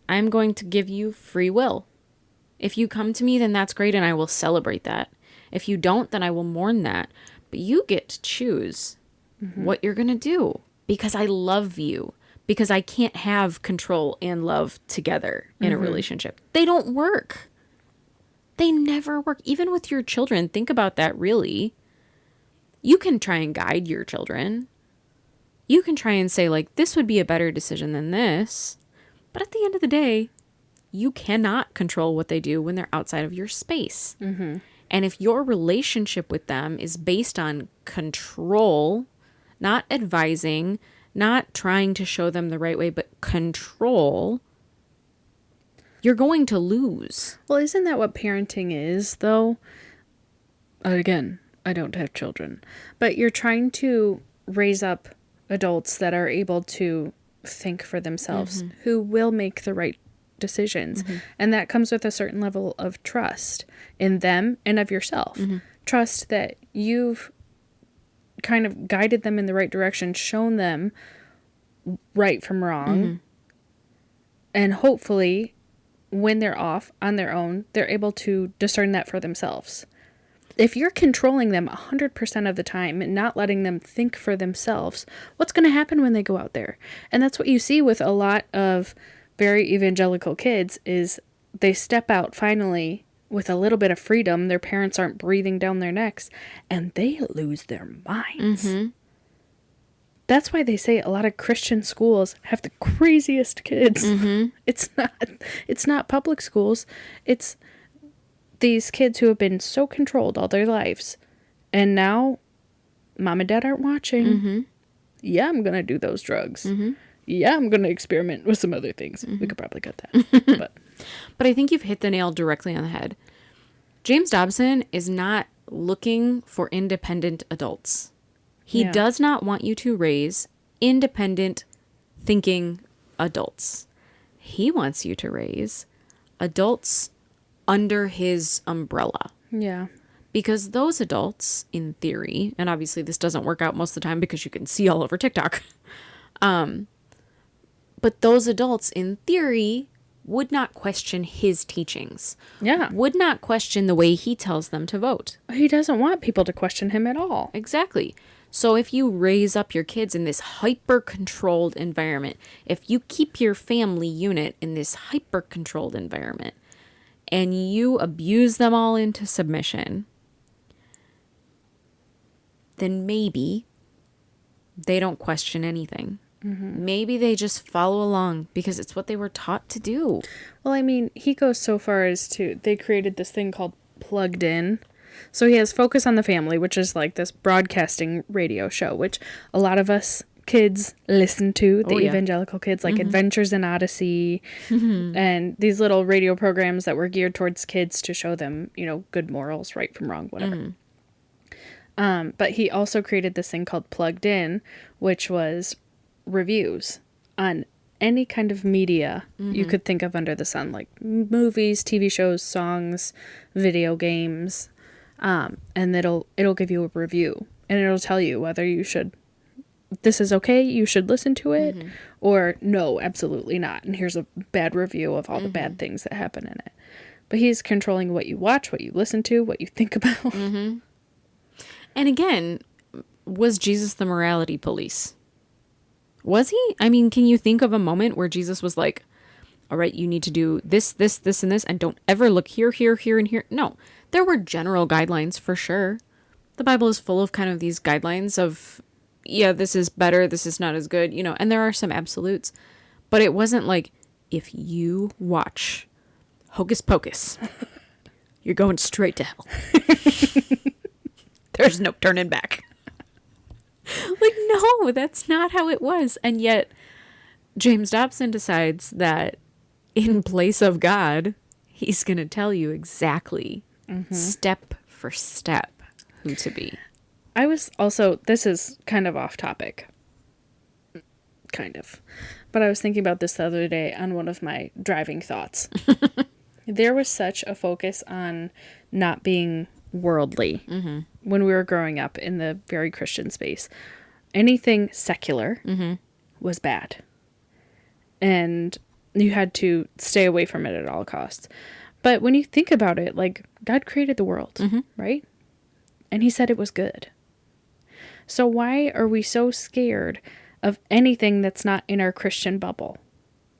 I'm going to give you free will. If you come to me, then that's great and I will celebrate that. If you don't, then I will mourn that. But you get to choose what you're going to do because I love you. Because I can't have control and love together in a relationship. They don't work. They never work. Even with your children, think about that really. You can try and guide your children. You can try and say, like, this would be a better decision than this. But at the end of the day, you cannot control what they do when they're outside of your space. And if your relationship with them is based on control, not advising, not trying to show them the right way, but control, you're going to lose. Well, isn't that what parenting is, though? Again, I don't have children. But you're trying to raise up adults that are able to think for themselves, who will make the right decisions. And that comes with a certain level of trust in them and of yourself. Trust that you've kind of guided them in the right direction, shown them right from wrong. And hopefully, when they're off on their own, they're able to discern that for themselves. If you're controlling them 100% of the time and not letting them think for themselves, what's going to happen when they go out there? And that's what you see with a lot of very evangelical kids is they step out finally with a little bit of freedom. Their parents aren't breathing down their necks and they lose their minds. That's why they say a lot of Christian schools have the craziest kids. It's not public schools. It's these kids who have been so controlled all their lives. And now mom and dad aren't watching. Yeah, I'm going to do those drugs. Yeah, I'm going to experiment with some other things. We could probably cut that. But I think you've hit the nail directly on the head. James Dobson is not looking for independent adults. He does not want you to raise independent thinking adults. He wants you to raise adults under his umbrella. Yeah. Because those adults, in theory, and obviously this doesn't work out most of the time because you can see all over TikTok, but those adults, in theory, would not question his teachings. Yeah. Would not question the way he tells them to vote. He doesn't want people to question him at all. Exactly. So if you raise up your kids in this hyper-controlled environment, if you keep your family unit in this hyper-controlled environment, and you abuse them all into submission, then maybe they don't question anything. Maybe they just follow along because it's what they were taught to do. Well, I mean, he goes so far as to, they created this thing called Plugged In. So he has Focus on the Family, which is like this broadcasting radio show, which a lot of us kids listen to, the evangelical kids, like Adventures in Odyssey, and these little radio programs that were geared towards kids to show them, you know, good morals, right from wrong, whatever. But he also created this thing called Plugged In, which was reviews on any kind of media you could think of under the sun, like movies, TV shows, songs, video games, and it'll give you a review, and it'll tell you whether you should, this is okay, you should listen to it, or no, absolutely not, and here's a bad review of all the bad things that happen in it. But he's controlling what you watch, what you listen to, what you think about. And again, was Jesus the morality police? Was he? I mean, can you think of a moment where Jesus was like, all right, you need to do this, this, this, and this, and don't ever look here, here, here, and here? No, there were general guidelines for sure. The Bible is full of kind of these guidelines of, yeah, this is better, this is not as good, you know, and there are some absolutes. But it wasn't like, if you watch Hocus Pocus, you're going straight to hell. There's no turning back. Like, no, that's not how it was. And yet, James Dobson decides that in place of God, he's going to tell you exactly, step for step, who to be. I was also, this is kind of off topic. Kind of. But I was thinking about this the other day on one of my driving thoughts. There was such a focus on not being worldly when we were growing up in the very Christian space. Anything secular was bad. And you had to stay away from it at all costs. But when you think about it, like, God created the world, right? And he said it was good. So why are we so scared of anything that's not in our Christian bubble?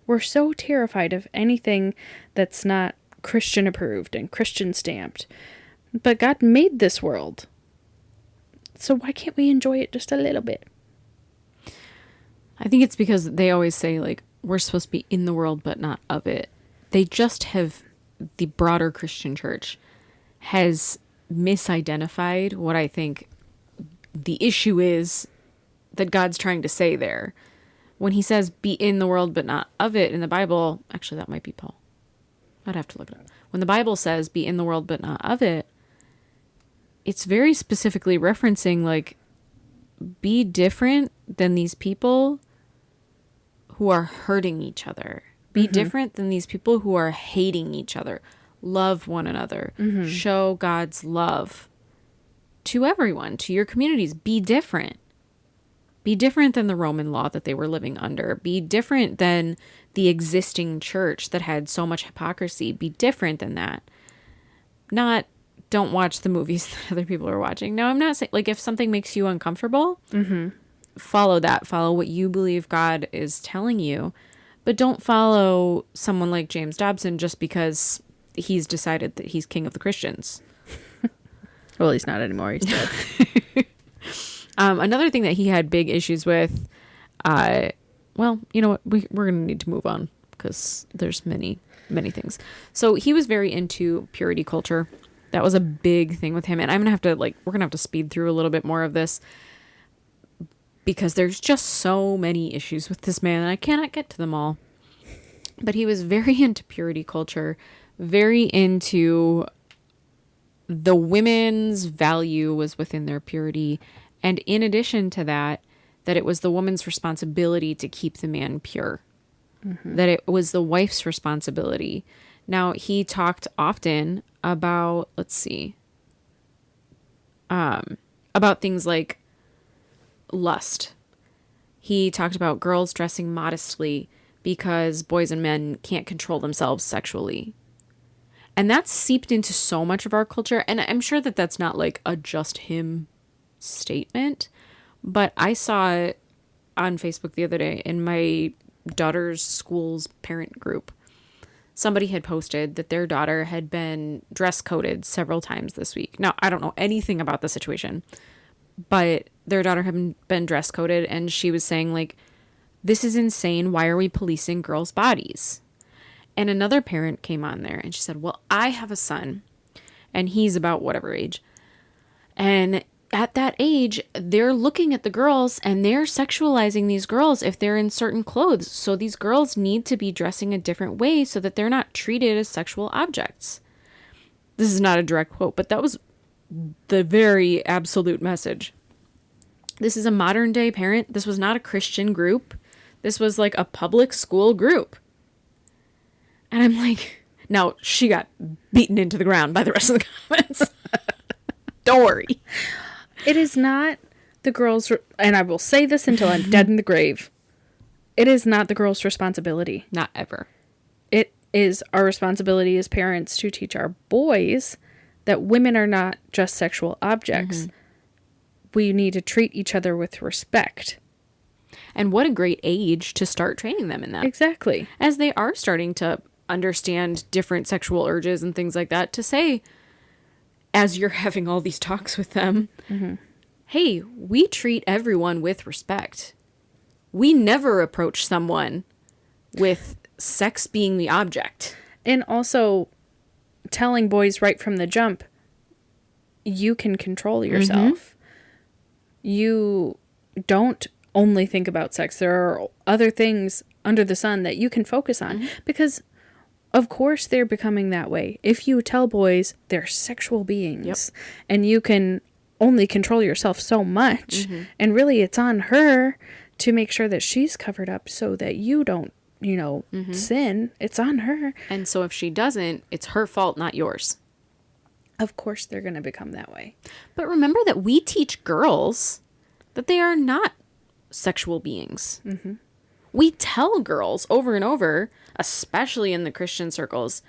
We're so terrified of anything that's not Christian approved and Christian stamped. But God made this world. So why can't we enjoy it just a little bit? I think it's because they always say, like, we're supposed to be in the world, but not of it. They just have, the broader Christian church has misidentified what I think the issue is that God's trying to say there. When he says, be in the world, but not of it in the Bible, actually, that might be Paul. I'd have to look it up. When the Bible says, be in the world, but not of it, it's very specifically referencing, like, be different than these people who are hurting each other. Be different than these people who are hating each other. Love one another. Show God's love to everyone, to your communities. Be different. Be different than the Roman law that they were living under. Be different than the existing church that had so much hypocrisy. Be different than that. Not, don't watch the movies that other people are watching. Now, I'm not saying, like, if something makes you uncomfortable, follow that. Follow what you believe God is telling you. But don't follow someone like James Dobson just because he's decided that he's king of the Christians. Well, he's not anymore. He's dead. Another thing that he had big issues with, well, you know what? We're going to need to move on because there's many things. So he was very into purity culture. That was a big thing with him. And I'm going to have to, we're going to have to speed through a little bit more of this because there's just so many issues with this man and I cannot get to them all. But he was very into purity culture, very into the women's value was within their purity. And in addition to that, that it was the woman's responsibility to keep the man pure. That it was the wife's responsibility. Now, he talked often about, about things like lust. He talked about girls dressing modestly because boys and men can't control themselves sexually. And that's seeped into so much of our culture. And I'm sure that that's not like a just him statement. But I saw it on Facebook the other day in my daughter's school's parent group. Somebody had posted that their daughter had been dress coded several times this week. Now, I don't know anything about the situation, but their daughter had been dress coded and she was saying, like, this is insane. Why are we policing girls' bodies? And another parent came on there and she said, well, I have a son and he's about whatever age. And at that age, they're looking at the girls and they're sexualizing these girls if they're in certain clothes. So these girls need to be dressing a different way so that they're not treated as sexual objects. This is not a direct quote, but that was the very absolute message. This is a modern day parent. This was not a Christian group. This was like a public school group. And I'm like, now she got beaten into the ground by the rest of the comments. Don't worry. It is not the girl's, and I will say this until I'm dead in the grave. It is not the girl's responsibility. Not ever. It is our responsibility as parents to teach our boys that women are not just sexual objects. We need to treat each other with respect. And what a great age to start training them in that. Exactly. As they are starting to understand different sexual urges and things like that, to say, as you're having all these talks with them, hey, we treat everyone with respect. We never approach someone with sex being the object. And also telling boys right from the jump, you can control yourself. You don't only think about sex. There are other things under the sun that you can focus on because of course they're becoming that way. If you tell boys they're sexual beings and you can only control yourself so much and really it's on her to make sure that she's covered up so that you don't, sin. It's on her. And so if she doesn't, it's her fault, not yours. Of course they're going to become that way. But remember that we teach girls that they are not sexual beings. We tell girls over and over, especially in the Christian circles,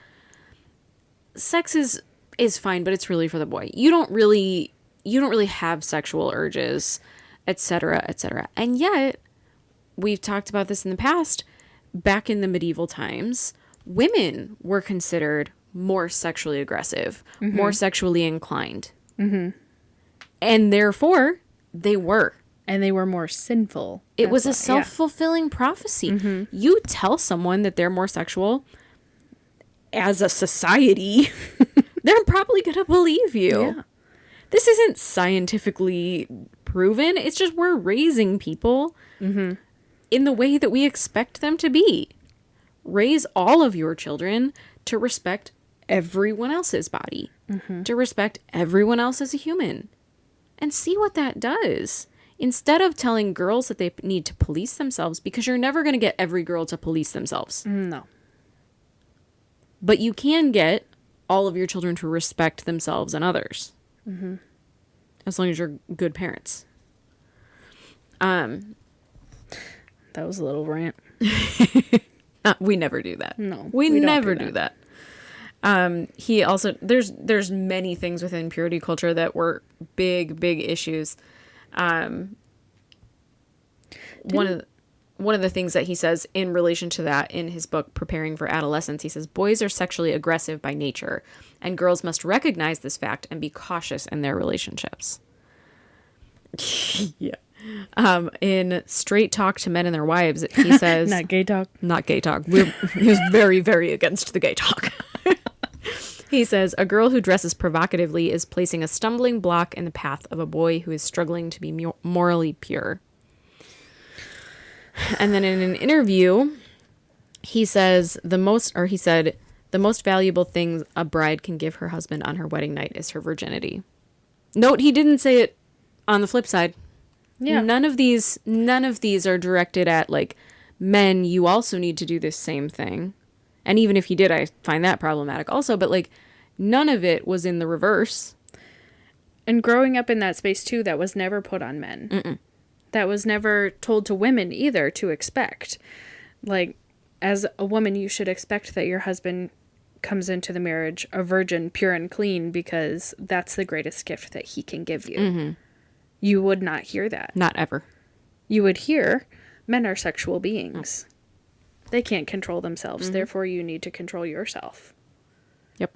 sex is fine, but it's really for the boy. You don't really have sexual urges, etc., etc. And yet, we've talked about this in the past, back in the medieval times, women were considered more sexually aggressive, more sexually inclined. And therefore, they were. And they were more sinful. It was a self-fulfilling prophecy. You tell someone that they're more sexual, as a society, they're probably going to believe you. Yeah. This isn't scientifically proven. It's just we're raising people in the way that we expect them to be. Raise all of your children to respect everyone else's body, to respect everyone else as a human, and see what that does. instead of telling girls that they need to police themselves, because you're never going to get every girl to police themselves. No. But you can get all of your children to respect themselves and others. Mm-hmm. As long as you're good parents. That was a little rant. We never do that. No, we don't never do that. He also, there's many things within purity culture that were big issues. One of the things that he says in relation to that in his book Preparing for Adolescence, he says boys are sexually aggressive by nature, and girls must recognize this fact and be cautious in their relationships. Yeah. In Straight Talk to Men and Their Wives, he says Not gay talk. Not gay talk. He was very against the gay talk. He says, a girl who dresses provocatively is placing a stumbling block in the path of a boy who is struggling to be morally pure. And then in an interview, he said, the most valuable thing a bride can give her husband on her wedding night is her virginity. Note, he didn't say it on the flip side. Yeah. None of these are directed at, like, men, you also need to do this same thing. And even if he did, I find that problematic also. But, like, none of it was in the reverse. And growing up in that space, too, that was never put on men. Mm-mm. That was never told to women either to expect. Like, as a woman, you should expect that your husband comes into the marriage a virgin, pure and clean, because that's the greatest gift that he can give you. Mm-hmm. You would not hear that. Not ever. You would hear men are sexual beings. They can't control themselves. Mm-hmm. Therefore, you need to control yourself. Yep.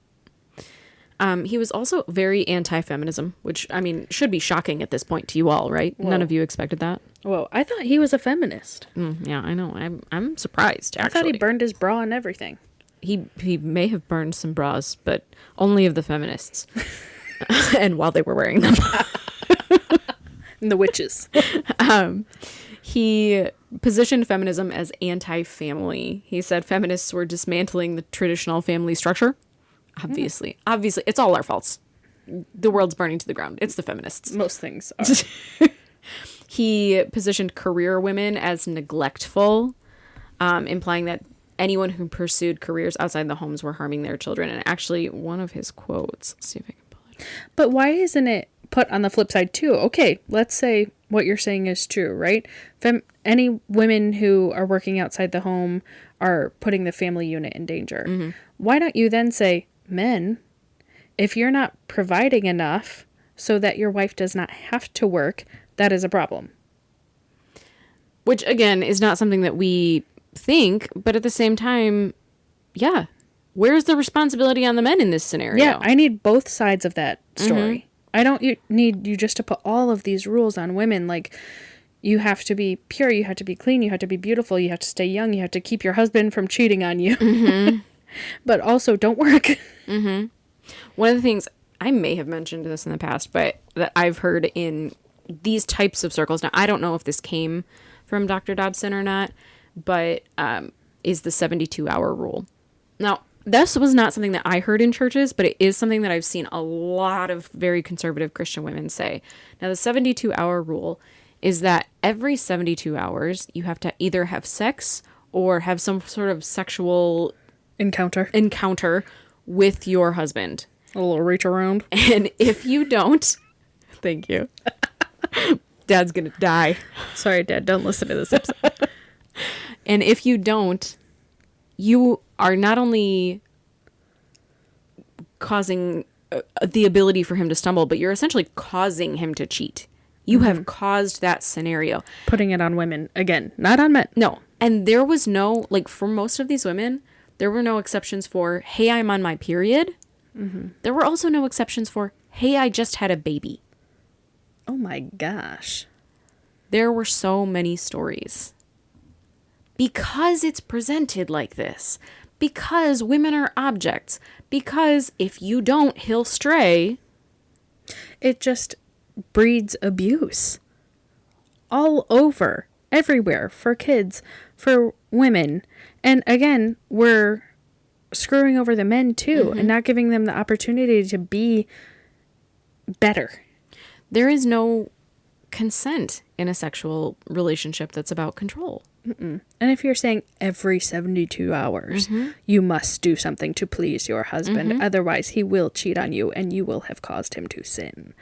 He was also very anti-feminism, which, I mean, should be shocking at this point to you all, right? Whoa. None of you expected that? Whoa, I thought he was a feminist. Yeah, I know. I'm surprised, actually. I thought he burned his bra and everything. He may have burned some bras, but only of the feminists. And while they were wearing them. And the witches. He positioned feminism as anti-family. He said feminists were dismantling the traditional family structure. Obviously, it's all our faults. The world's burning to the ground. It's the feminists. Most things are. He positioned career women as neglectful, implying that anyone who pursued careers outside the homes were harming their children. And actually, one of his quotes, let's see if I can pull it. But why isn't it put on the flip side too? Okay, let's say what you're saying is true, right? Any women who are working outside the home are putting the family unit in danger. Mm-hmm. Why don't you then say, men, if you're not providing enough so that your wife does not have to work, that is a problem. Which, again, is not something that we think, but at the same time, yeah, where's the responsibility on the men in this scenario? Yeah, I need both sides of that story. Mm-hmm. I don't need you just to put all of these rules on women. Like, you have to be pure, you have to be clean, you have to be beautiful, you have to stay young, you have to keep your husband from cheating on you. Mm-hmm. But also, don't work. Mm-hmm. One of the things, I may have mentioned this in the past, but that I've heard in these types of circles, now I don't know if this came from Dr. Dobson or not, but is the 72-hour rule. Now, this was not something that I heard in churches, but it is something that I've seen a lot of very conservative Christian women say. Now, the 72-hour rule is that every 72 hours, you have to either have sex or have some sort of sexual encounter with your husband. A little reach around. And if you don't, thank you. Dad's going to die. Sorry, Dad, don't listen to this episode. And if you don't, you are not only causing the ability for him to stumble, but you're essentially causing him to cheat. You have caused that scenario. Putting it on women. Again, not on men. No. And there was no, like, for most of these women, there were no exceptions for, hey, I'm on my period. Mm-hmm. There were also no exceptions for, hey, I just had a baby. Oh my gosh. There were so many stories. Because it's presented like this. Because women are objects. Because if you don't, he'll stray. It just breeds abuse. All over. Everywhere. For kids. For women. And again, we're screwing over the men too. And not giving them the opportunity to be better. There is no consent in a sexual relationship that's about control. And if you're saying every 72 hours, you must do something to please your husband, otherwise he will cheat on you and you will have caused him to sin.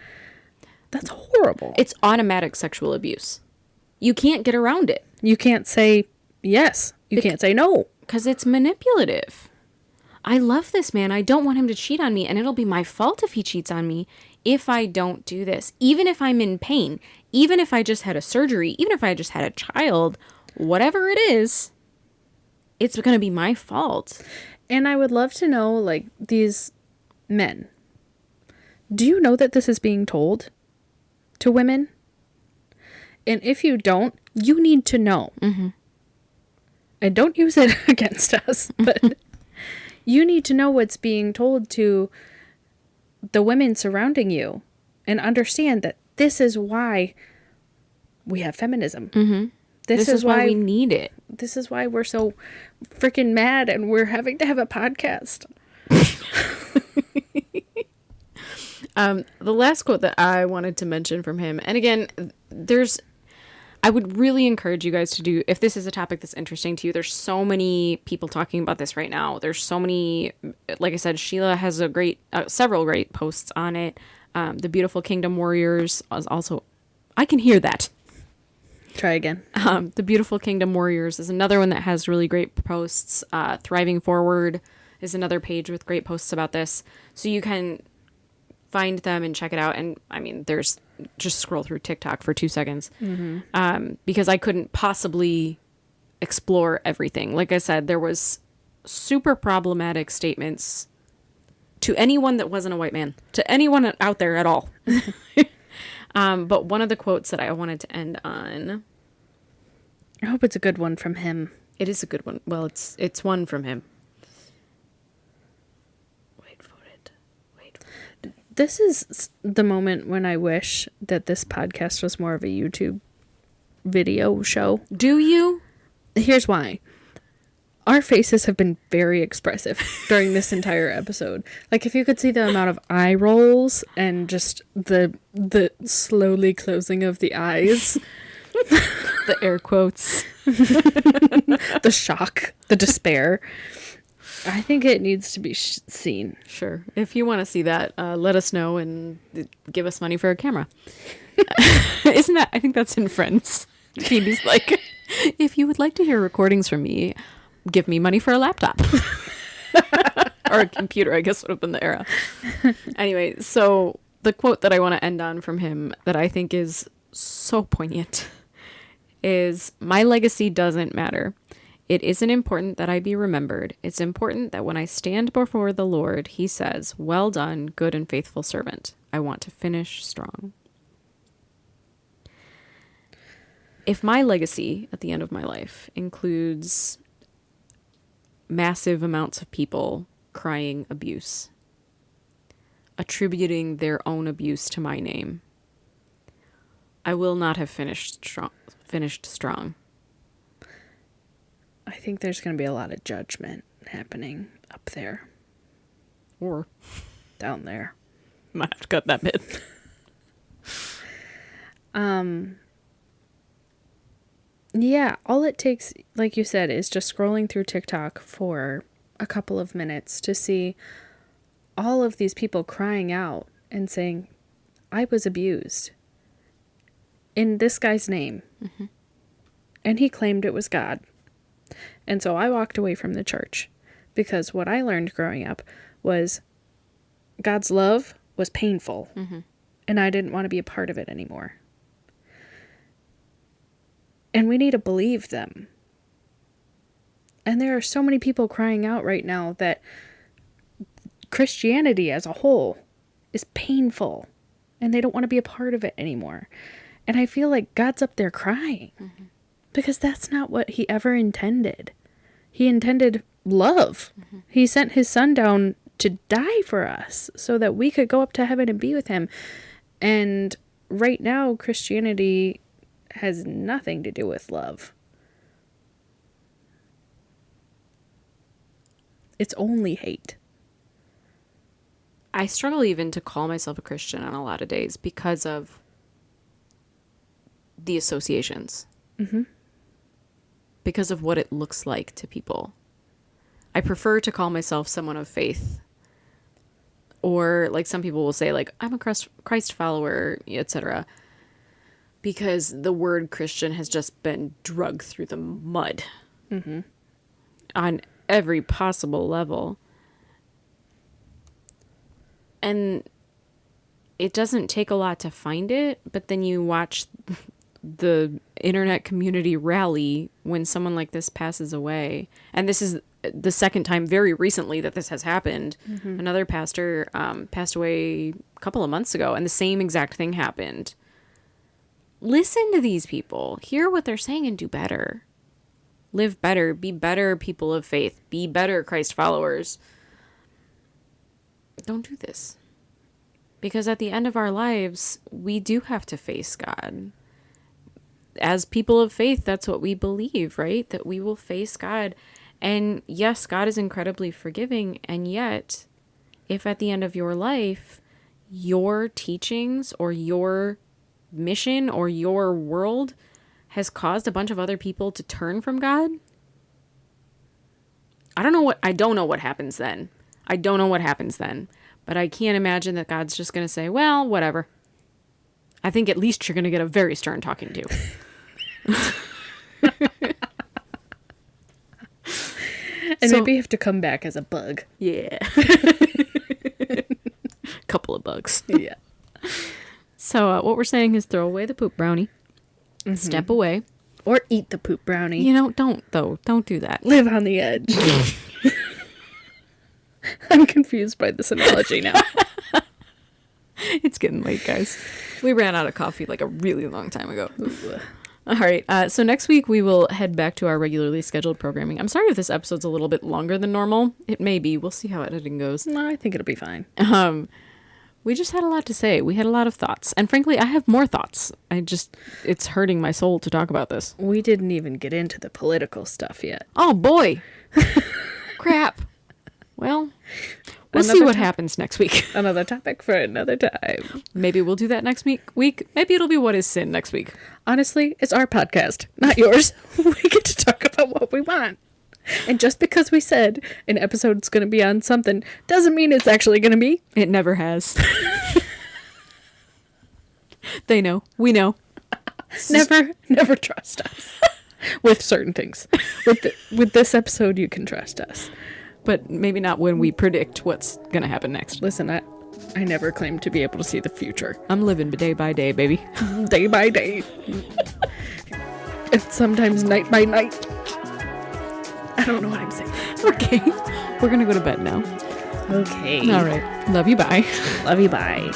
That's horrible. It's automatic sexual abuse. You can't get around it. You can't say yes. You can't say no. Because it's manipulative. I love this man. I don't want him to cheat on me, and it'll be my fault if he cheats on me if I don't do this. Even if I'm in pain, even if I just had a surgery, even if I just had a child, whatever it is, it's going to be my fault. And I would love to know, like, these men. Do you know that this is being told to women? And if you don't, you need to know. And don't use it against us, but you need to know what's being told to the women surrounding you and understand that this is why we have feminism. This is why we need it. This is why we're so freaking mad and we're having to have a podcast. The last quote that I wanted to mention from him, and again, I would really encourage you guys to do, if this is a topic that's interesting to you, there's so many people talking about this right now. There's so many, like I said, Sheila has several great posts on it. The Beautiful Kingdom Warriors is also, I can hear that. Try again. The Beautiful Kingdom Warriors is another one that has really great posts. Thriving Forward is another page with great posts about this. So you can find them and check it out. And I mean, just scroll through TikTok for 2 seconds. Because I couldn't possibly explore everything. Like I said, there was super problematic statements to anyone that wasn't a white man, to anyone out there at all. But one of the quotes that I wanted to end on, I hope it's a good one from him. it is a good one. Well, it's one from him. Wait for it. This is the moment when I wish that this podcast was more of a YouTube video show. Do you? Here's why. Our faces have been very expressive during this entire episode. Like, if you could see the amount of eye rolls and just the slowly closing of the eyes. The air quotes. The shock. The despair. I think it needs to be seen. Sure. If you want to see that, let us know and give us money for a camera. Isn't that, I think that's in Friends. Phoebe's like, if you would like to hear recordings from me, give me money for a laptop. Or a computer, I guess would have been the era. Anyway, so the quote that I want to end on from him that I think is so poignant is, "My legacy doesn't matter. It isn't important that I be remembered. It's important that when I stand before the Lord, he says, 'Well done, good and faithful servant.' I want to finish strong." If my legacy at the end of my life includes massive amounts of people crying abuse, attributing their own abuse to my name, I will not have finished strong. I think there's going to be a lot of judgment happening up there. Or Down there. might have to cut that bit. Yeah, all it takes, like you said, is just scrolling through TikTok for a couple of minutes to see all of these people crying out and saying, I was abused in this guy's name. And he claimed it was God. And so I walked away from the church because what I learned growing up was God's love was painful. And I didn't want to be a part of it anymore. And we need to believe them. And there are so many people crying out right now that Christianity as a whole is painful. And they don't want to be a part of it anymore. And I feel like God's up there crying. Because that's not what he ever intended. He intended love. He sent his son down to die for us so that we could go up to heaven and be with him. And right now, Christianity has nothing to do with love. It's only hate. I struggle even to call myself a Christian on a lot of days because of the associations. Because of what it looks like to people. I prefer to call myself someone of faith. Or like some people will say, like, I'm a Christ follower, etc. Because the word Christian has just been drugged through the mud. On every possible level. And it doesn't take a lot to find it, but then you watch the internet community rally when someone like this passes away. And this is the second time very recently that this has happened. Another pastor passed away a couple of months ago, and the same exact thing happened. Listen to these people. Hear what they're saying and do better. Live better. Be better people of faith. Be better Christ followers. Don't do this. Because at the end of our lives, we do have to face God. As people of faith, that's what we believe, right? That we will face God. And yes, God is incredibly forgiving. And yet, if at the end of your life, your teachings or your mission or your world has caused a bunch of other people to turn from God, I don't know what happens then. I don't know what happens then. But I can't imagine that God's just going to say, well, whatever. I think at least you're going to get a very stern talking to. And maybe you have to come back as a bug. Yeah. Couple of bugs. Yeah. So what we're saying is throw away the poop brownie. Step away. Or eat the poop brownie. You know, don't do that. Live on the edge. I'm confused by this analogy now. It's getting late, guys. We ran out of coffee like a really long time ago. All right. So next week we will head back to our regularly scheduled programming. I'm sorry if this episode's a little bit longer than normal. It may be. We'll see how editing goes. No, I think it'll be fine. We just had a lot to say. We had a lot of thoughts. And frankly, I have more thoughts. It's hurting my soul to talk about this. We didn't even get into the political stuff yet. Oh, boy. Crap. Well, we'll see what happens next week. Another topic for another time. Maybe we'll do that next week. Maybe it'll be What is Sin next week. Honestly, it's our podcast, not yours. We get to talk about what we want. And just because we said an episode's going to be on something doesn't mean it's actually going to be. It never has. They know. We know. Never trust us. With certain things. With this episode, you can trust us. But maybe not when we predict what's going to happen next. Listen, I never claim to be able to see the future. I'm living day by day, baby. Day by day. And sometimes night by night. I don't know what I'm saying. Okay. We're going to go to bed now. Okay. All right. Love you. Bye. Love you. Bye.